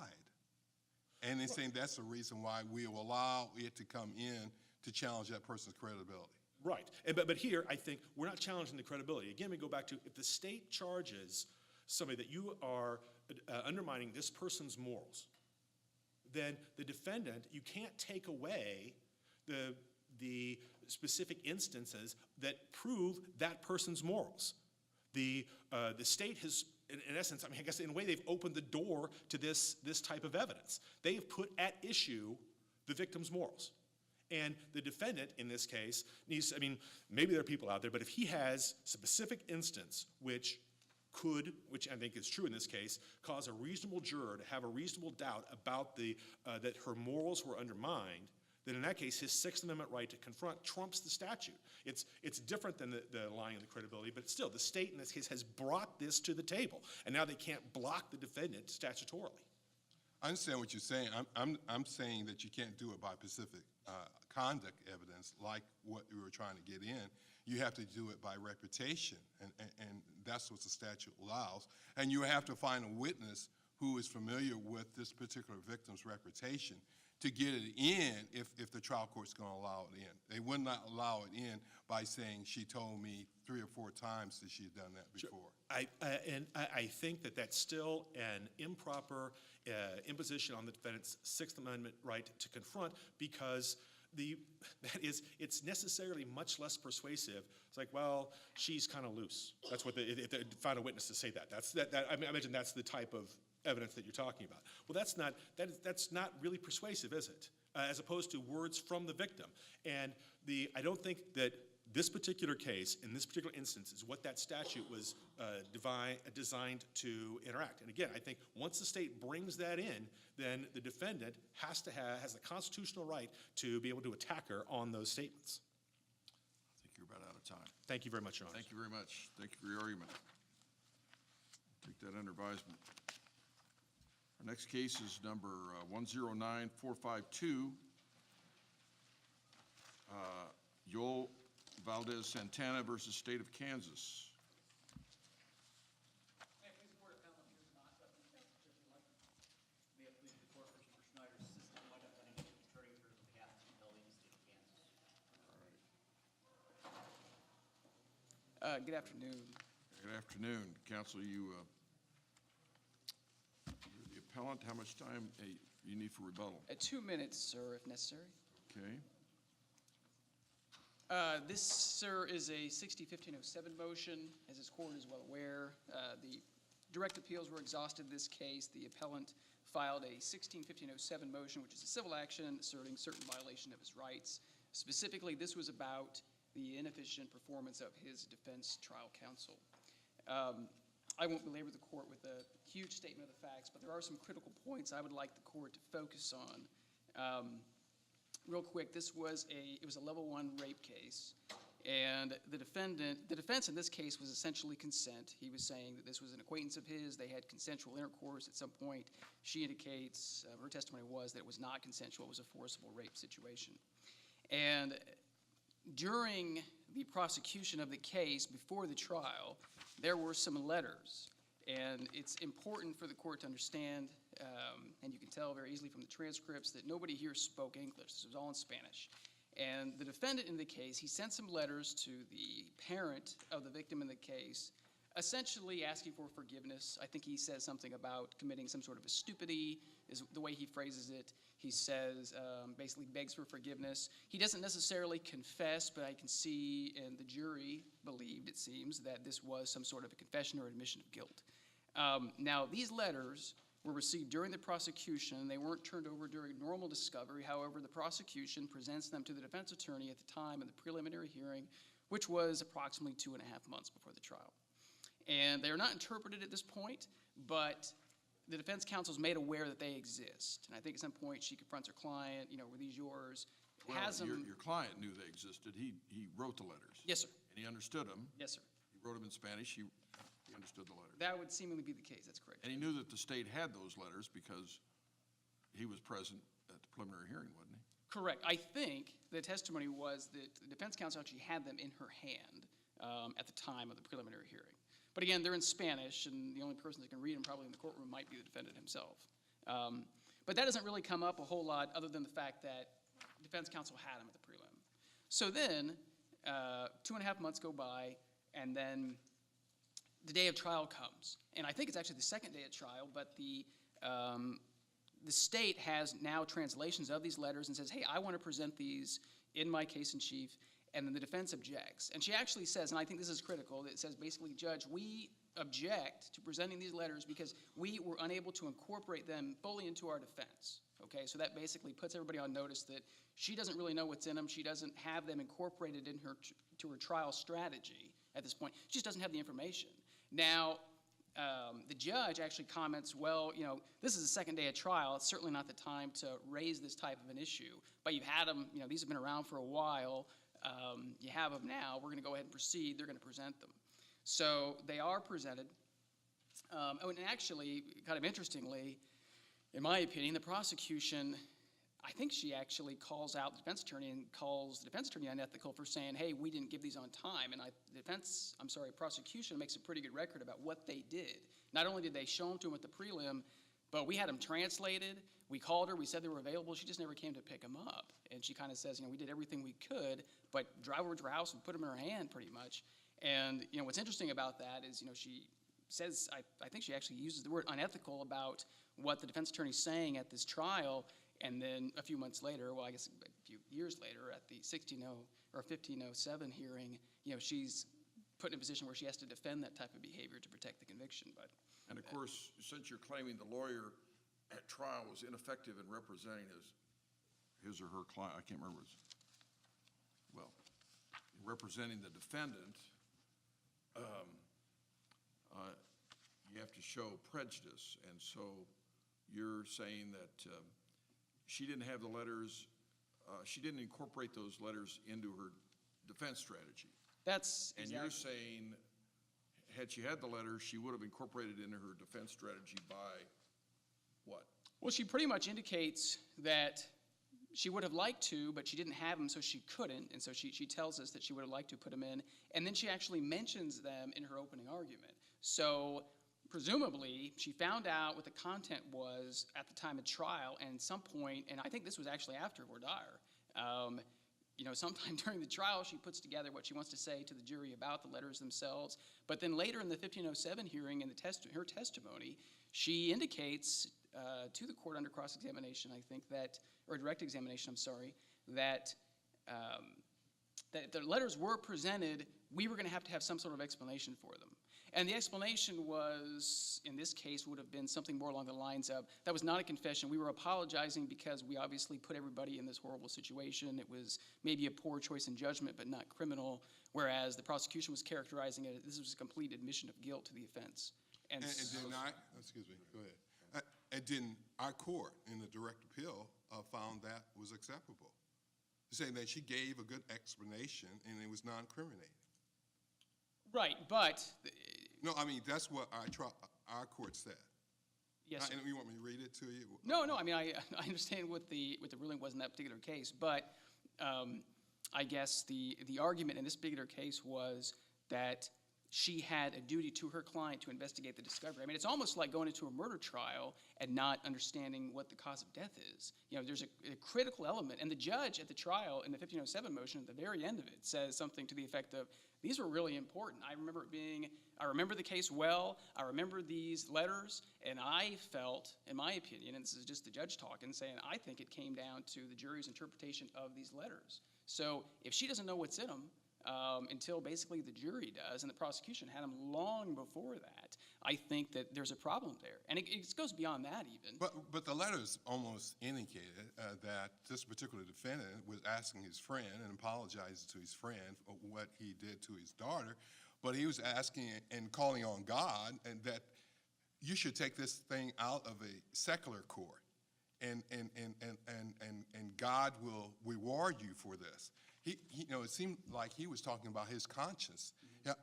And they're saying that's the reason why we will allow it to come in to challenge that person's credibility. Right. But here, I think we're not challenging the credibility. Again, we go back to, if the state charges somebody that you are undermining this person's morals, then the defendant, you can't take away the specific instances that prove that person's morals. The state has, in essence, I mean, I guess in a way they've opened the door to this type of evidence. They have put at issue the victim's morals. And the defendant, in this case, needs, I mean, maybe there are people out there, but if he has a specific instance which could, which I think is true in this case, cause a reasonable juror to have a reasonable doubt about that her morals were undermined, then in that case, his Sixth Amendment right to confront trumps the statute. It's different than the lying and the credibility, but still, the state in this case has brought this to the table, and now they can't block the defendant statutorily. I understand what you're saying. I'm saying that you can't do it by specific conduct evidence like what we were trying to get in. You have to do it by reputation, and that's what the statute allows. And you have to find a witness who is familiar with this particular victim's reputation to get it in if the trial court's going to allow it in. They would not allow it in by saying she told me 3 or 4 times that she had done that before. Sure. I think that that's still an improper imposition on the defendant's Sixth Amendment right to confront, because it's necessarily much less persuasive. It's like, well, she's kind of loose. That's what if they found a witness to say that. I imagine that's the type of evidence that you're talking about. Well, that's not really persuasive, is it? As opposed to words from the victim. And I don't think that This particular case, in this particular instance, is what that statute was designed to interact. And again, I think once the state brings that in, then the defendant has the constitutional right to be able to attack her on those statements. I think you're about out of time. Thank you very much, Your Honor. Thank you very much. Thank you for your argument. Take that under advisement. Our next case is number 109452. Yoel Valdez-Santana versus State of Kansas. May it please the court, appellant here is not representing Judge Electric. May it please the court, Mr. Schneider, assistant white attorney for the behalf of the appellee in the state of Kansas. Good afternoon. Good afternoon. Counsel, you're the appellant. How much time you need for rebuttal? 2 minutes, sir, if necessary. Okay. This, sir, is a 60-1507 motion. As this court is well aware, the direct appeals were exhausted in this case. The appellant filed a 16-1507 motion, which is a civil action asserting certain violation of his rights. Specifically, this was about the inefficient performance of his defense trial counsel. I won't belabor the court with a huge statement of the facts, but there are some critical points I would like the court to focus on. Real quick, it was a level 1 rape case, and the defense in this case was essentially consent. He was saying that this was an acquaintance of his. They had consensual intercourse at some point. She indicates, her testimony was that it was not consensual. It was a forcible rape situation. And during the prosecution of the case before the trial, there were some letters. And it's important for the court to understand, and you can tell very easily from the transcripts, that nobody here spoke English. This was all in Spanish. And the defendant in the case, he sent some letters to the parent of the victim in the case, essentially asking for forgiveness. I think he says something about committing some sort of a stupidity, is the way he phrases it. He says, basically begs for forgiveness. He doesn't necessarily confess, but I can see, and the jury believed, it seems, that this was some sort of a confession or admission of guilt. Now, these letters were received during the prosecution. They weren't turned over during normal discovery. However, the prosecution presents them to the defense attorney at the time of the preliminary hearing, which was approximately 2.5 months before the trial. And they are not interpreted at this point, but the defense counsel's made aware that they exist. And I think at some point she confronts her client, were these yours? Well, your client knew they existed. He wrote the letters. Yes, sir. And he understood them. Yes, sir. He wrote them in Spanish. He understood the letters. That would seemingly be the case. That's correct. And he knew that the state had those letters because he was present at the preliminary hearing, wasn't he? Correct. I think the testimony was that the defense counsel actually had them in her hand at the time of the preliminary hearing. But again, they're in Spanish, and the only person that can read them probably in the courtroom might be the defendant himself. But that doesn't really come up a whole lot other than the fact that defense counsel had them at the prelim. So then 2.5 months go by, and then the day of trial comes. And I think it's actually the second day of trial, but the state has now translations of these letters and says, hey, I want to present these in my case in chief. And then the defense objects. And she actually says, and I think this is critical, it says basically, Judge, we object to presenting these letters because we were unable to incorporate them fully into our defense. Okay, so that basically puts everybody on notice that she doesn't really know what's in them. She doesn't have them incorporated in to her trial strategy at this point. She just doesn't have the information. Now, the judge actually comments, well, this is the second day of trial. It's certainly not the time to raise this type of an issue. But you've had them, these have been around for a while. You have them now. We're going to go ahead and proceed. They're going to present them. So they are presented. And actually, kind of interestingly, in my opinion, the prosecution, I think she actually calls out the defense attorney and calls the defense attorney unethical for saying, hey, we didn't give these on time. And prosecution makes a pretty good record about what they did. Not only did they show them to him at the prelim, but we had them translated. We called her. We said they were available. She just never came to pick them up. And she kind of says, we did everything we could, but drive over to her house and put them in her hand pretty much. And, what's interesting about that is, she says, I think she actually uses the word unethical about what the defense attorney's saying at this trial. And then a few months later, well, I guess a few years later at the 1507 hearing, she's put in a position where she has to defend that type of behavior to protect the conviction. But And of course, since you're claiming the lawyer at trial was ineffective in representing his or her client, I can't remember, representing the defendant, you have to show prejudice. And so you're saying that she didn't have the letters, she didn't incorporate those letters into her defense strategy. That's And exactly. you're saying, had she had the letters, she would have incorporated into her defense strategy by what? Well, she pretty much indicates that she would have liked to, but she didn't have them, so she couldn't. And so she tells us that she would have liked to put them in. And then she actually mentions them in her opening argument. So presumably, she found out what the content was at the time of trial, and at some point, and I think this was actually after voir dire, sometime during the trial, she puts together what she wants to say to the jury about the letters themselves. But then later in the 1507 hearing, in her testimony, she indicates to the court under cross-examination, I think that, or direct examination, I'm sorry, that the letters were presented, we were going to have some sort of explanation for them. And the explanation was, in this case, would have been something more along the lines of, that was not a confession. We were apologizing because we obviously put everybody in this horrible situation. It was maybe a poor choice in judgment, but not criminal, whereas the prosecution was characterizing it, this was a complete admission of guilt to the offense. And didn't excuse me, go ahead. And didn't our court in the direct appeal found that was acceptable? Saying that she gave a good explanation and it was non-criminating. Right, but... No, I mean, that's what our court said. Yes, sir. And you want me to read it to you? No, I mean, I understand what the ruling was in that particular case, but I guess the argument in this particular case was that she had a duty to her client to investigate the discovery. I mean, it's almost like going into a murder trial and not understanding what the cause of death is. There's a critical element, and the judge at the trial in the 1507 motion at the very end of it says something to the effect of, these were really important. I remember the case well, I remember these letters, and I felt, in my opinion, and this is just the judge talking, saying, I think it came down to the jury's interpretation of these letters. So if she doesn't know what's in them, until basically the jury does, and the prosecution had them long before that, I think that there's a problem there. And it goes beyond that even. But the letters almost indicated that this particular defendant was asking his friend and apologizing to his friend for what he did to his daughter, but he was asking and calling on God and that you should take this thing out of a secular court and God will reward you for this. It seemed like he was talking about his conscience. Yeah,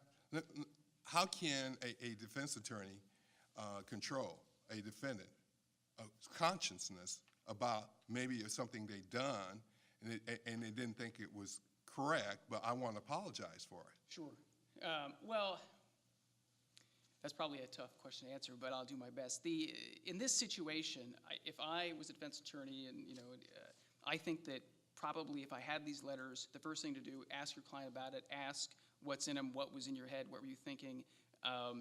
how can a defense attorney control a defendant consciousness about maybe something they done and they didn't think it was correct, but I want to apologize for it? Sure. Well, that's probably a tough question to answer, but I'll do my best. In this situation, if I was a defense attorney, and I think that probably if I had these letters, the first thing to do, ask your client about it, ask what's in them, what was in your head, what were you thinking.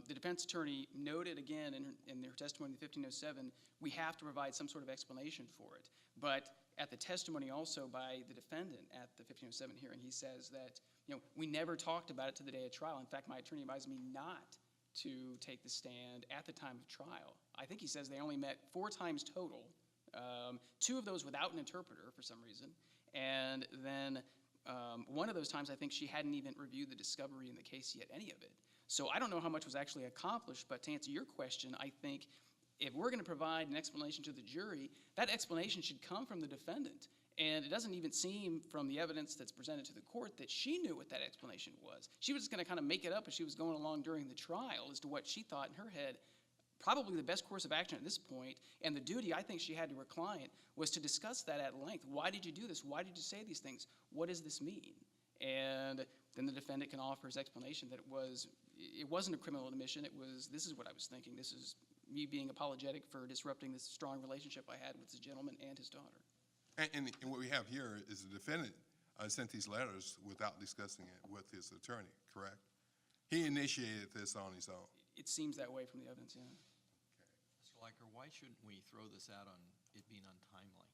The defense attorney noted again in their testimony in 1507, we have to provide some sort of explanation for it. But at the testimony also by the defendant at the 1507 hearing, he says that we never talked about it to the day of trial. In fact, my attorney advised me not to take the stand at the time of trial. I think he says they only met 4 times total, 2 of those without an interpreter for some reason. And then one of those times, I think she hadn't even reviewed the discovery in the case yet, any of it. So I don't know how much was actually accomplished, but to answer your question, I think if we're going to provide an explanation to the jury, that explanation should come from the defendant. And it doesn't even seem from the evidence that's presented to the court that she knew what that explanation was. She was just going to kind of make it up as she was going along during the trial as to what she thought in her head probably the best course of action at this point, and the duty I think she had to her client was to discuss that at length. Why did you do this? Why did you say these things? What does this mean? And then the defendant can offer his explanation that it wasn't a criminal admission. It was, this is what I was thinking. This is me being apologetic for disrupting this strong relationship I had with this gentleman and his daughter. And what we have here is the defendant sent these letters without discussing it with his attorney, correct? He initiated this on his own. It seems that way from the evidence, yeah. Mr. Liker, why shouldn't we throw this out on it being untimely?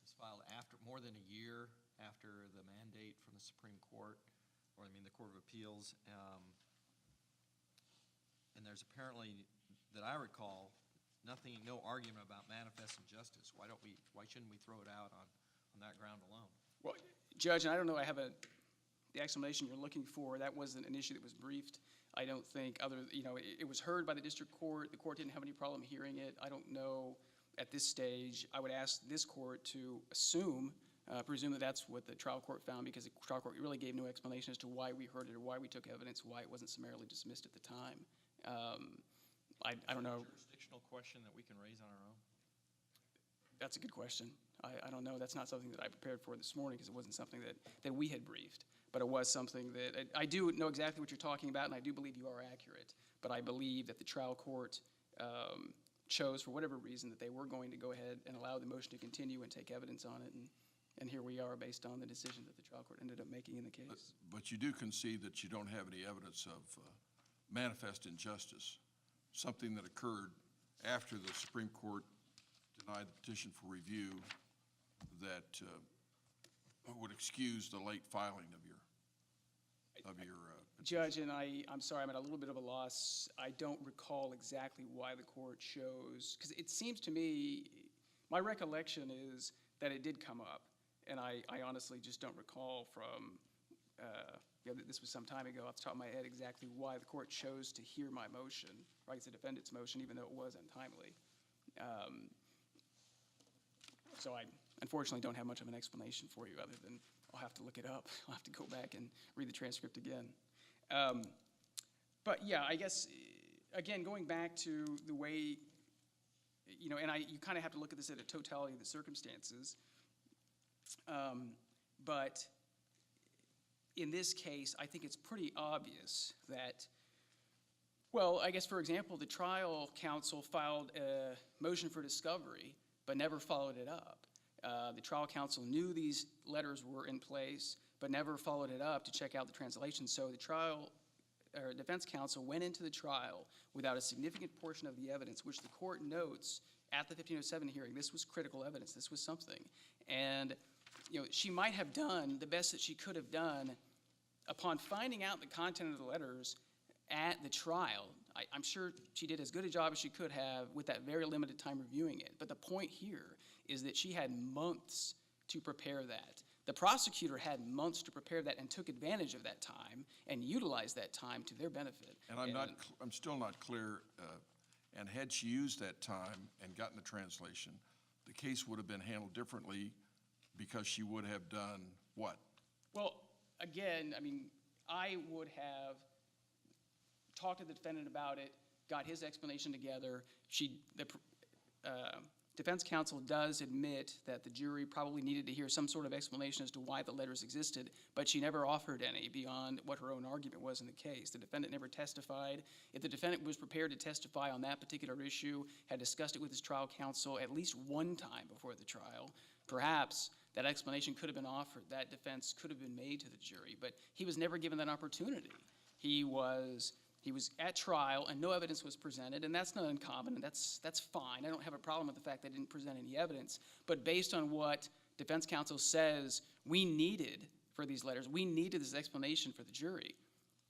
It's filed more than a year after the mandate from the Supreme Court, the Court of Appeals, and there's apparently, that I recall, no argument about manifest injustice. Why shouldn't we throw it out on that ground alone? Well, Judge, and I don't know, I have a the explanation you're looking for, that wasn't an issue that was briefed. I don't think it was heard by the district court. The court didn't have any problem hearing it. I don't know at this stage. I would ask this court to presume that that's what the trial court found, because the trial court really gave no explanation as to why we heard it or why we took evidence, why it wasn't summarily dismissed at the time. I don't know. Jurisdictional question that we can raise on our own? That's a good question. I don't know. That's not something that I prepared for this morning, because it wasn't something that we had briefed. But it was something that, I do know exactly what you're talking about, and I do believe you are accurate. But I believe that the trial court chose, for whatever reason, that they were going to go ahead and allow the motion to continue and take evidence on it. And here we are, based on the decision that the trial court ended up making in the case. But you do concede that you don't have any evidence of manifest injustice, something that occurred after the Supreme Court denied the petition for review that would excuse the late filing of your petition. Judge, and I'm sorry, I'm at a little bit of a loss. I don't recall exactly why the court chose, because it seems to me, my recollection is that it did come up, and I honestly just don't recall from, this was some time ago, off the top of my head, exactly why the court chose to hear my motion, right, it's a defendant's motion, even though it was untimely. So I unfortunately don't have much of an explanation for you, other than I'll have to look it up. I'll have to go back and read the transcript again. But yeah, I guess, again, going back to the way, you kind of have to look at this at a totality of the circumstances. But in this case, I think it's pretty obvious that, well, I guess, for example, the trial counsel filed a motion for discovery, but never followed it up. The trial counsel knew these letters were in place, but never followed it up to check out the translation. So the defense counsel went into the trial without a significant portion of the evidence, which the court notes at the 1507 hearing. This was critical evidence. This was something. And she might have done the best that she could have done upon finding out the content of the letters at the trial. I'm sure she did as good a job as she could have with that very limited time reviewing it. But the point here is that she had months to prepare that. The prosecutor had months to prepare that and took advantage of that time and utilized that time to their benefit. And I'm still not clear, and had she used that time and gotten the translation, the case would have been handled differently, because she would have done what? Well, again, I would have talked to the defendant about it, got his explanation together. The defense counsel does admit that the jury probably needed to hear some sort of explanation as to why the letters existed, but she never offered any beyond what her own argument was in the case. The defendant never testified. If the defendant was prepared to testify on that particular issue, had discussed it with his trial counsel at least one time before the trial, perhaps that explanation could have been offered, that defense could have been made to the jury, but he was never given that opportunity. He was at trial and no evidence was presented, and that's not uncommon, and that's fine. I don't have a problem with the fact that they didn't present any evidence, but based on what defense counsel says we needed for these letters, we needed this explanation for the jury,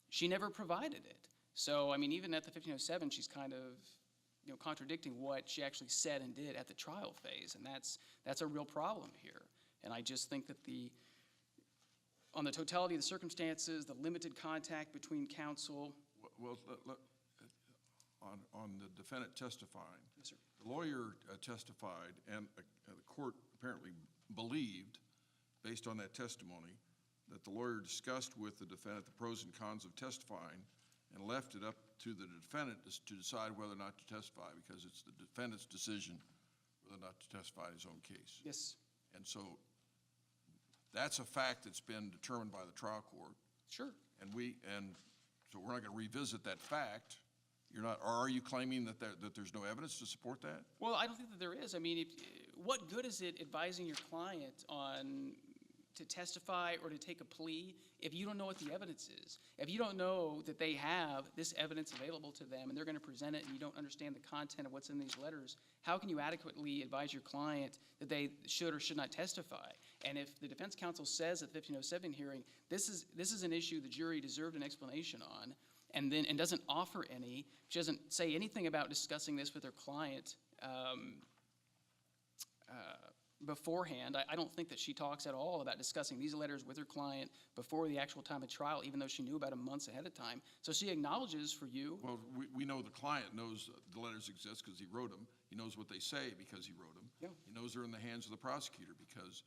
she never provided it. So, even at the 1507, she's kind of contradicting what she actually said and did at the trial phase, and that's a real problem here. And I just think that on the totality of the circumstances, the limited contact between counsel. Well, on the defendant testifying, Yes, sir. the lawyer testified, and the court apparently believed, based on that testimony, that the lawyer discussed with the defendant the pros and cons of testifying and left it up to the defendant to decide whether or not to testify, because it's the defendant's decision whether or not to testify in his own case. Yes. And so that's a fact that's been determined by the trial court. Sure. And so we're not going to revisit that fact. Are you claiming that there's no evidence to support that? Well, I don't think that there is. What good is it advising your client to testify or to take a plea if you don't know what the evidence is? If you don't know that they have this evidence available to them and they're going to present it and you don't understand the content of what's in these letters, how can you adequately advise your client that they should or should not testify? And if the defense counsel says at the 1507 hearing, this is an issue the jury deserved an explanation on, and doesn't offer any, she doesn't say anything about discussing this with her client, beforehand. I don't think that she talks at all about discussing these letters with her client before the actual time of trial, even though she knew about them months ahead of time. So she acknowledges for you. Well, we know the client knows the letters exist because he wrote them. He knows what they say because he wrote them. Yeah. He knows they're in the hands of the prosecutor because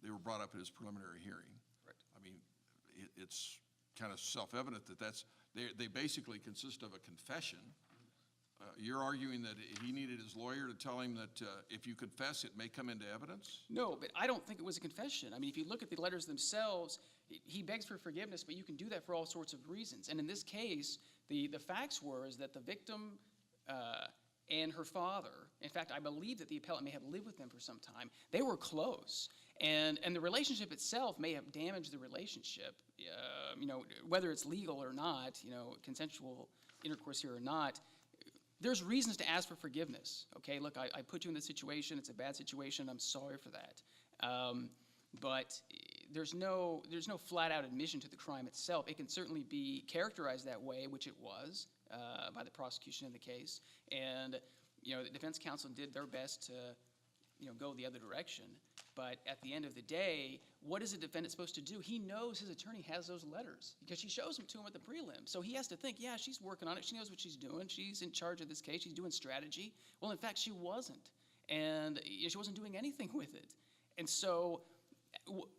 they were brought up at his preliminary hearing. Correct. I mean, it's kind of self-evident that they basically consist of a confession. You're arguing that he needed his lawyer to tell him that if you confess, it may come into evidence? No, but I don't think it was a confession. I mean, if you look at the letters themselves, he begs for forgiveness, but you can do that for all sorts of reasons. And in this case, the facts were is that the victim and her father, in fact, I believe that the appellant may have lived with them for some time, they were close. And the relationship itself may have damaged the relationship, whether it's legal or not, consensual intercourse here or not. There's reasons to ask for forgiveness, okay? Look, I put you in this situation. It's a bad situation. I'm sorry for that. But there's no flat-out admission to the crime itself. It can certainly be characterized that way, which it was by the prosecution in the case. And, the defense counsel did their best to, go the other direction. But at the end of the day, what is a defendant supposed to do? He knows his attorney has those letters because she shows them to him at the prelim. So he has to think, yeah, she's working on it. She knows what she's doing. She's in charge of this case. She's doing strategy. Well, in fact, she wasn't. And she wasn't doing anything with it. And so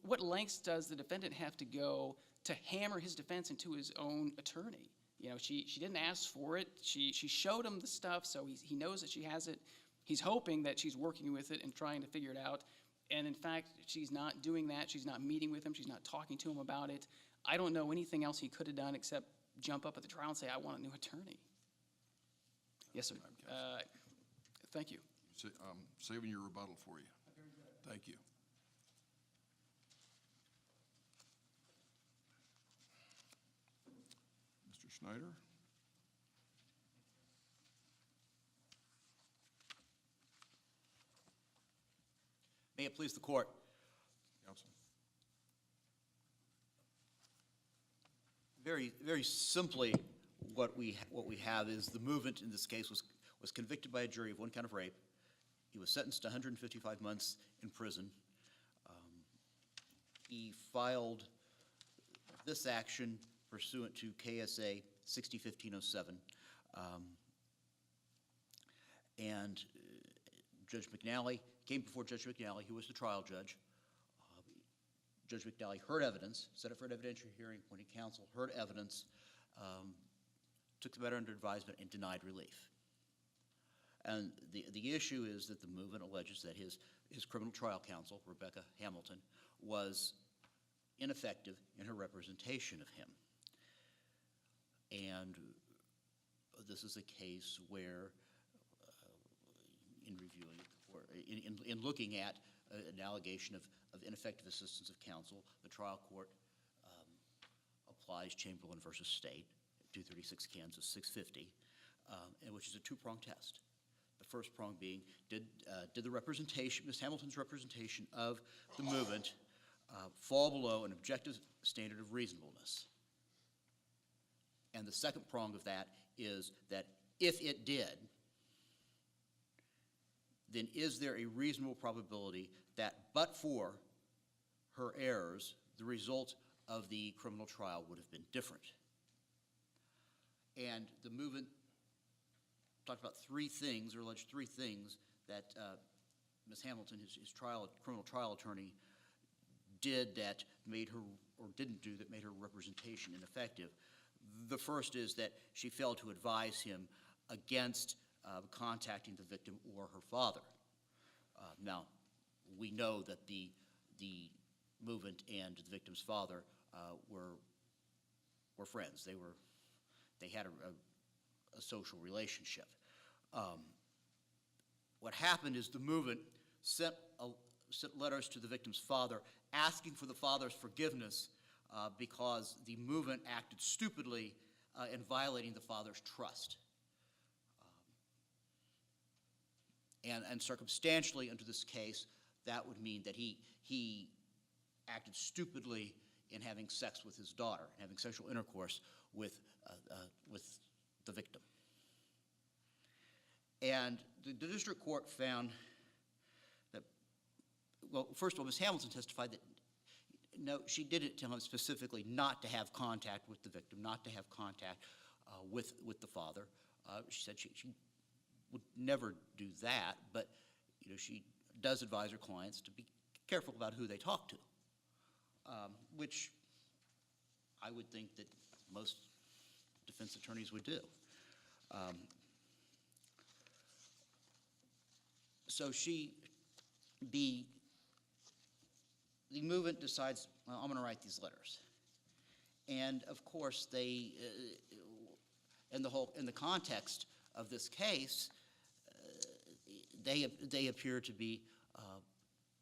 what lengths does the defendant have to go to hammer his defense into his own attorney? She didn't ask for it. She showed him the stuff, so he knows that she has it. He's hoping that she's working with it and trying to figure it out. And in fact, she's not doing that. She's not meeting with him. She's not talking to him about it. I don't know anything else he could have done except jump up at the trial and say, I want a new attorney. Yes, sir. Thank you. Saving your rebuttal for you. Thank you. Mr. Schneider? May it please the court. Counsel. Very, very simply, what we have is the movement in this case was convicted by a jury of one count of rape. He was sentenced to 155 months in prison. He filed this action pursuant to KSA 60-1507. And Judge McNally came before Judge McNally, who was the trial judge. Judge McNally heard evidence, set it for an evidentiary hearing, appointed counsel, heard evidence, took the matter under advisement, and denied relief. And the issue is that the movement alleges that his criminal trial counsel, Rebecca Hamilton, was ineffective in her representation of him. And this is a case where, in reviewing, or in looking at an allegation of ineffective assistance of counsel, the trial court applies Chamberlain versus State, 236 Kansas 650, which is a two-pronged test. The first prong being, did the representation, Ms. Hamilton's representation of the movement fall below an objective standard of reasonableness? And the second prong of that is that if it did, then is there a reasonable probability that but for her errors, the result of the criminal trial would have been different? And the movement talked about three things, or alleged three things, that Ms. Hamilton, his criminal trial attorney, did that made her, or didn't do that made her representation ineffective. The first is that she failed to advise him against contacting the victim or her father. Now, we know that the movement and the victim's father were friends. They had a social relationship. What happened is the movement sent letters to the victim's father asking for the father's forgiveness because the movement acted stupidly in violating the father's trust. And circumstantially, under this case, that would mean that he acted stupidly in having sex with his daughter, having sexual intercourse with the victim. And the district court found that well, first of all, Ms. Hamilton testified that, no, she didn't tell him specifically not to have contact with the victim, not to have contact with the father. She said she would never do that, but, you know, she does advise her clients to be careful about who they talk to, which I would think that most defense attorneys would do. So the movement decides, well, I'm going to write these letters. And of course, they, in the context of this case, they appear to be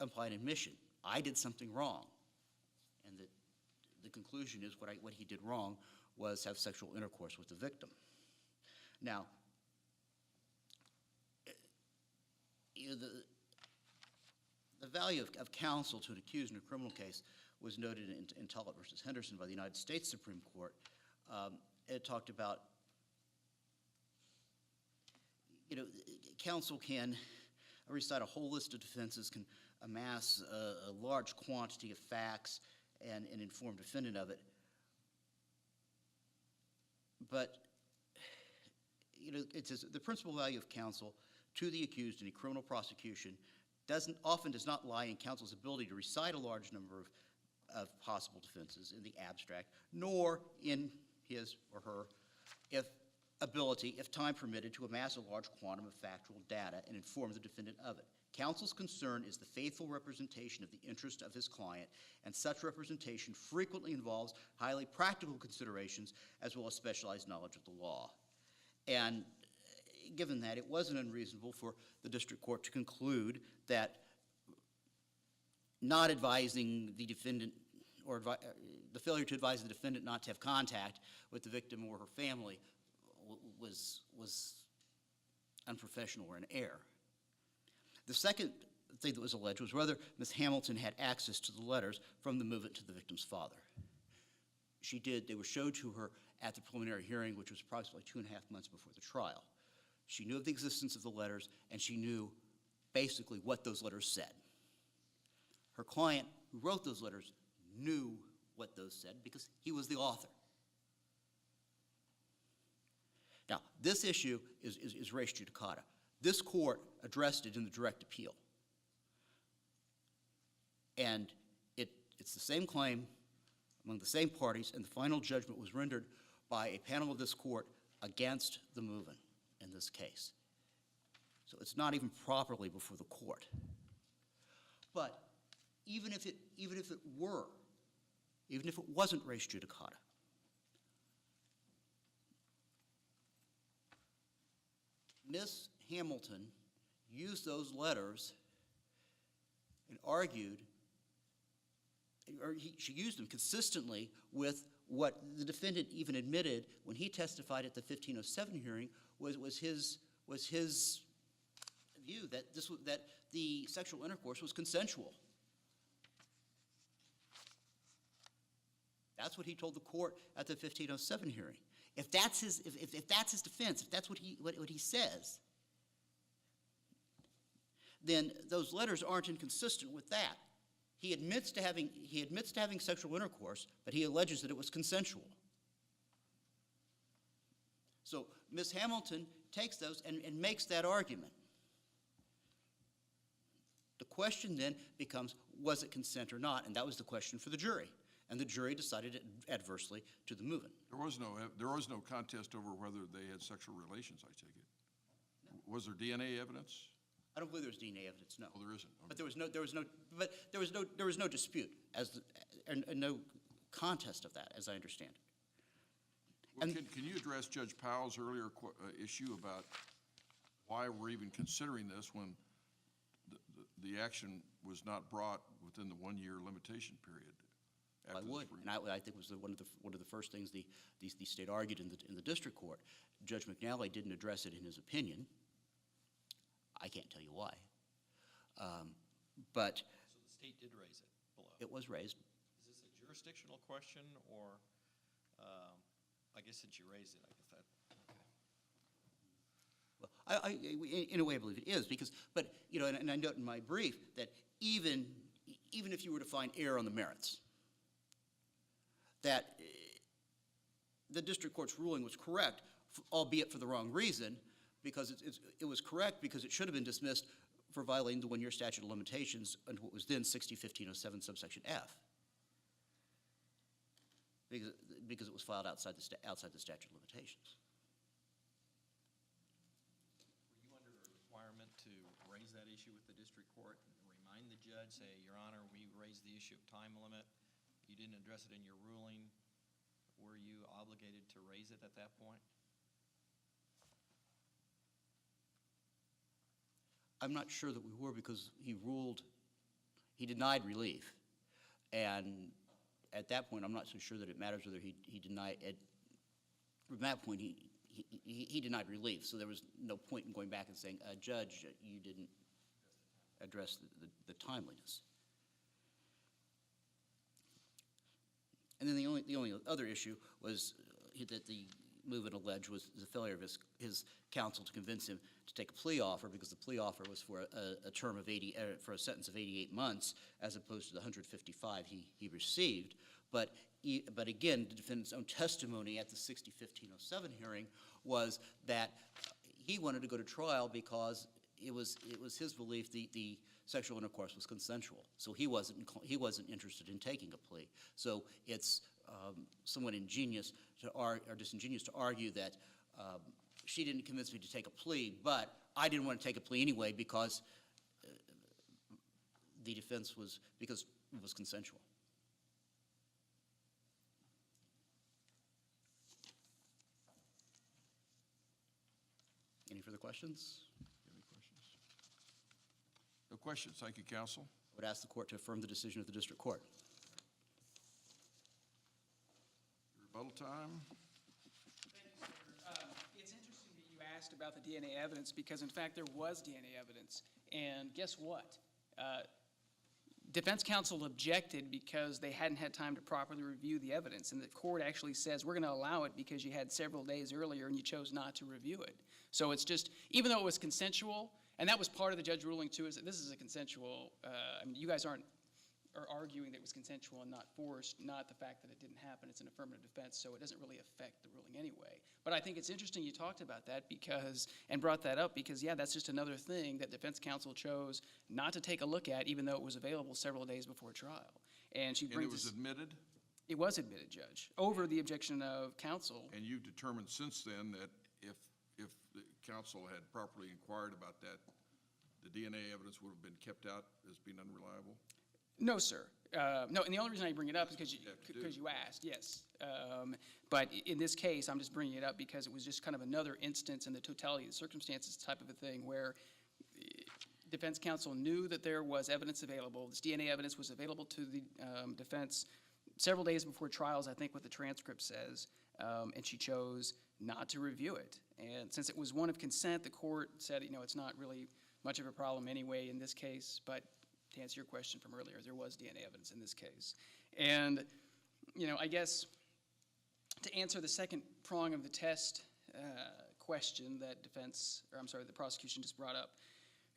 implied admission. I did something wrong. And the conclusion is what he did wrong was have sexual intercourse with the victim. Now, you know, the value of counsel to an accused in a criminal case was noted in Tullett versus Henderson by the United States Supreme Court. It talked about, you know, counsel can recite a whole list of defenses, can amass a large quantity of facts and inform defendant of it. But, you know, it says the principal value of counsel to the accused in a criminal prosecution often does not lie in counsel's ability to recite a large number of possible defenses in the abstract, nor in his or her ability, if time permitted, to amass a large quantum of factual data and inform the defendant of it. Counsel's concern is the faithful representation of the interest of his client, and such representation frequently involves highly practical considerations as well as specialized knowledge of the law. And given that, it wasn't unreasonable for the district court to conclude that not advising the defendant or the failure to advise the defendant not to have contact with the victim or her family was unprofessional or an error. The second thing that was alleged was whether Ms. Hamilton had access to the letters from the movement to the victim's father. She did. They were showed to her at the preliminary hearing, which was approximately 2.5 months before the trial. She knew of the existence of the letters, and she knew basically what those letters said. Her client, who wrote those letters, knew what those said because he was the author. Now, this issue is res judicata. This court addressed it in the direct appeal. And it's the same claim among the same parties, and the final judgment was rendered by a panel of this court against the movement in this case. So it's not even properly before the court. But even if it wasn't res judicata, Ms. Hamilton used those letters and argued, she used them consistently with what the defendant even admitted when he testified at the 1507 hearing was his view that the sexual intercourse was consensual. That's what he told the court at the 1507 hearing. If that's his defense, if that's what he says, then those letters aren't inconsistent with that. He admits to having sexual intercourse, but he alleges that it was consensual. So Ms. Hamilton takes those and makes that argument. The question then becomes, was it consent or not? And that was the question for the jury. And the jury decided it adversely to the movement. There was no contest over whether they had sexual relations, I take it. No. Was there DNA evidence? I don't believe there was DNA evidence, no. Oh, there isn't. Okay. But there was no dispute and no contest of that, as I understand it. Well, can you address Judge Powell's earlier issue about why we're even considering this when the action was not brought within the 1-year limitation period? I would, and I think it was one of the first things the state argued in the district court. Judge McNally didn't address it in his opinion. I can't tell you why, but So the state did raise it below. it was raised. Is this a jurisdictional question, or, I guess since you raised it, I guess that, okay. Well, In a way, I believe it is, because, but, you know, and I note in my brief that even if you were to find error on the merits, that the district court's ruling was correct, albeit for the wrong reason, because it was correct because it should have been dismissed for violating the one-year statute of limitations under what was then 60-1507 subsection F, because it was filed outside the statute of limitations. Were you under a requirement to raise that issue with the district court and remind the judge, say, Your Honor, we raised the issue of time limit, you didn't address it in your ruling, were you obligated to raise it at that point? I'm not sure that we were, because he denied relief. And at that point, I'm not so sure that it matters whether he denied, from that point, he denied relief. So there was no point in going back and saying, Judge, you didn't address the timeliness. And then the only other issue was that the movement alleged was the failure of his counsel to convince him to take a plea offer, because the plea offer was for a term of for a sentence of 88 months, as opposed to the 155 he received. But again, the defendant's own testimony at the 60-1507 hearing was that he wanted to go to trial because it was his belief the sexual intercourse was consensual. So he wasn't interested in taking a plea. So it's somewhat ingenious or disingenuous to argue that she didn't convince me to take a plea, but I didn't want to take a plea anyway because the defense was consensual. Any further questions? Any questions? No questions. Thank you, counsel. I would ask the court to affirm the decision of the district court. Rebuttal time. It's interesting that you asked about the DNA evidence, because in fact there was DNA evidence. And guess what? Defense counsel objected because they hadn't had time to properly review the evidence. And the court actually says, we're going to allow it because you had several days earlier and you chose not to review it. So it's just, even though it was consensual, and that was part of the judge ruling too, is that this is a consensual, I mean, you guys are arguing that it was consensual and not forced, not the fact that it didn't happen. It's an affirmative defense, so it doesn't really affect the ruling anyway. But I think it's interesting you talked about that and brought that up, because yeah, that's just another thing that defense counsel chose not to take a look at, even though it was available several days before trial. And she brings And it was admitted? It was admitted, Judge, over the objection of counsel. And you've determined since then that if the counsel had properly inquired about that, the DNA evidence would have been kept out as being unreliable? No, sir. No, and the only reason I bring it up is because you asked, yes. But in this case, I'm just bringing it up because it was just kind of another instance in the totality of the circumstances type of a thing where defense counsel knew that there was evidence available. This DNA evidence was available to the defense several days before trials, I think what the transcript says, and she chose not to review it. And since it was one of consent, the court said, you know, it's not really much of a problem anyway in this case, but to answer your question from earlier, there was DNA evidence in this case. And, you know, I guess to answer the second prong of the test question that the prosecution just brought up,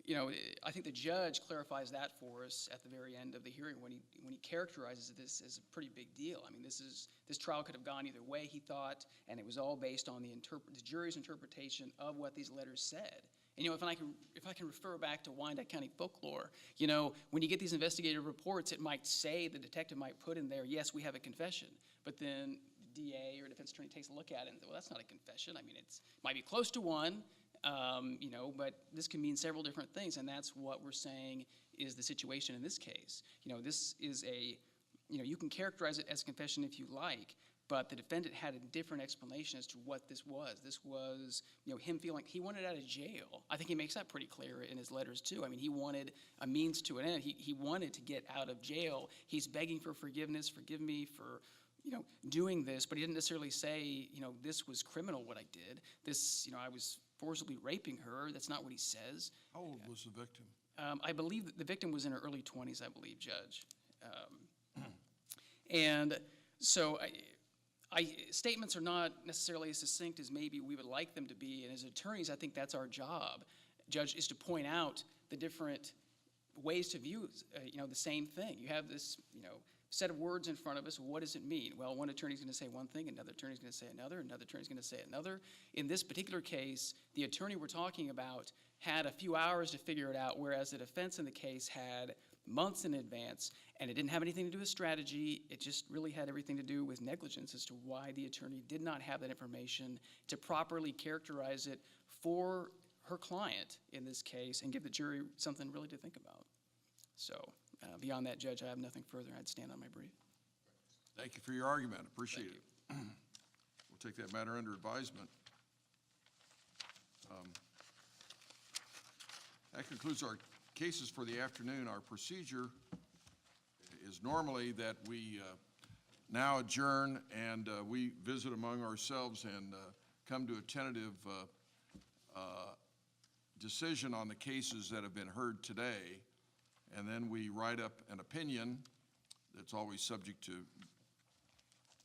you know, I think the judge clarifies that for us at the very end of the hearing when he characterizes this as a pretty big deal. I mean, this trial could have gone either way, he thought, and it was all based on the jury's interpretation of what these letters said. And, you know, if I can refer back to Wyandotte County folklore, you know, when you get these investigative reports, it might say, the detective might put in there, yes, we have a confession. But then DA or defense attorney takes a look at it and says, well, that's not a confession. I mean, it might be close to one, you know, but this can mean several different things. And that's what we're saying is the situation in this case. You know, this is you know, you can characterize it as a confession if you like, but the defendant had a different explanation as to what this was. This was, you know, him feeling he wanted out of jail. I think he makes that pretty clear in his letters too. I mean, he wanted a means to an end. He wanted to get out of jail. He's begging for forgiveness, forgive me for, you know, doing this, but he didn't necessarily say, you know, this was criminal what I did. This, you know, I was forcibly raping her. That's not what he says. How old was the victim? I believe that the victim was in her early 20s, I believe, Judge. And so Statements are not necessarily as succinct as maybe we would like them to be, and as attorneys, I think that's our job, Judge, is to point out the different ways to view, the same thing. You have this, set of words in front of us. What does it mean? Well, one attorney's going to say one thing, another attorney's going to say another attorney's going to say another. In this particular case, the attorney we're talking about had a few hours to figure it out, whereas the defense in the case had months in advance, and it didn't have anything to do with strategy. It just really had everything to do with negligence as to why the attorney did not have that information to properly characterize it for her client in this case and give the jury something really to think about. So beyond that, Judge, I have nothing further. I'd stand on my brief. Thank you for your argument. Appreciate it. We'll take that matter under advisement. That concludes our cases for the afternoon. Our procedure is normally that we now adjourn and we visit among ourselves and come to a tentative decision on the cases that have been heard today. And then we write up an opinion that's always subject to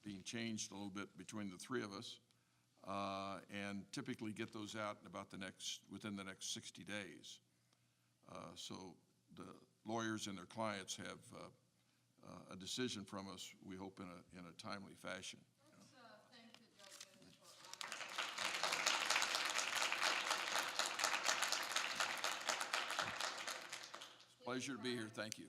being changed a little bit between the three of us, and typically get those out in about within the next 60 days. So the lawyers and their clients have a decision from us, we hope, in a timely fashion. Let's thank the judges for Pleasure to be here. Thank you.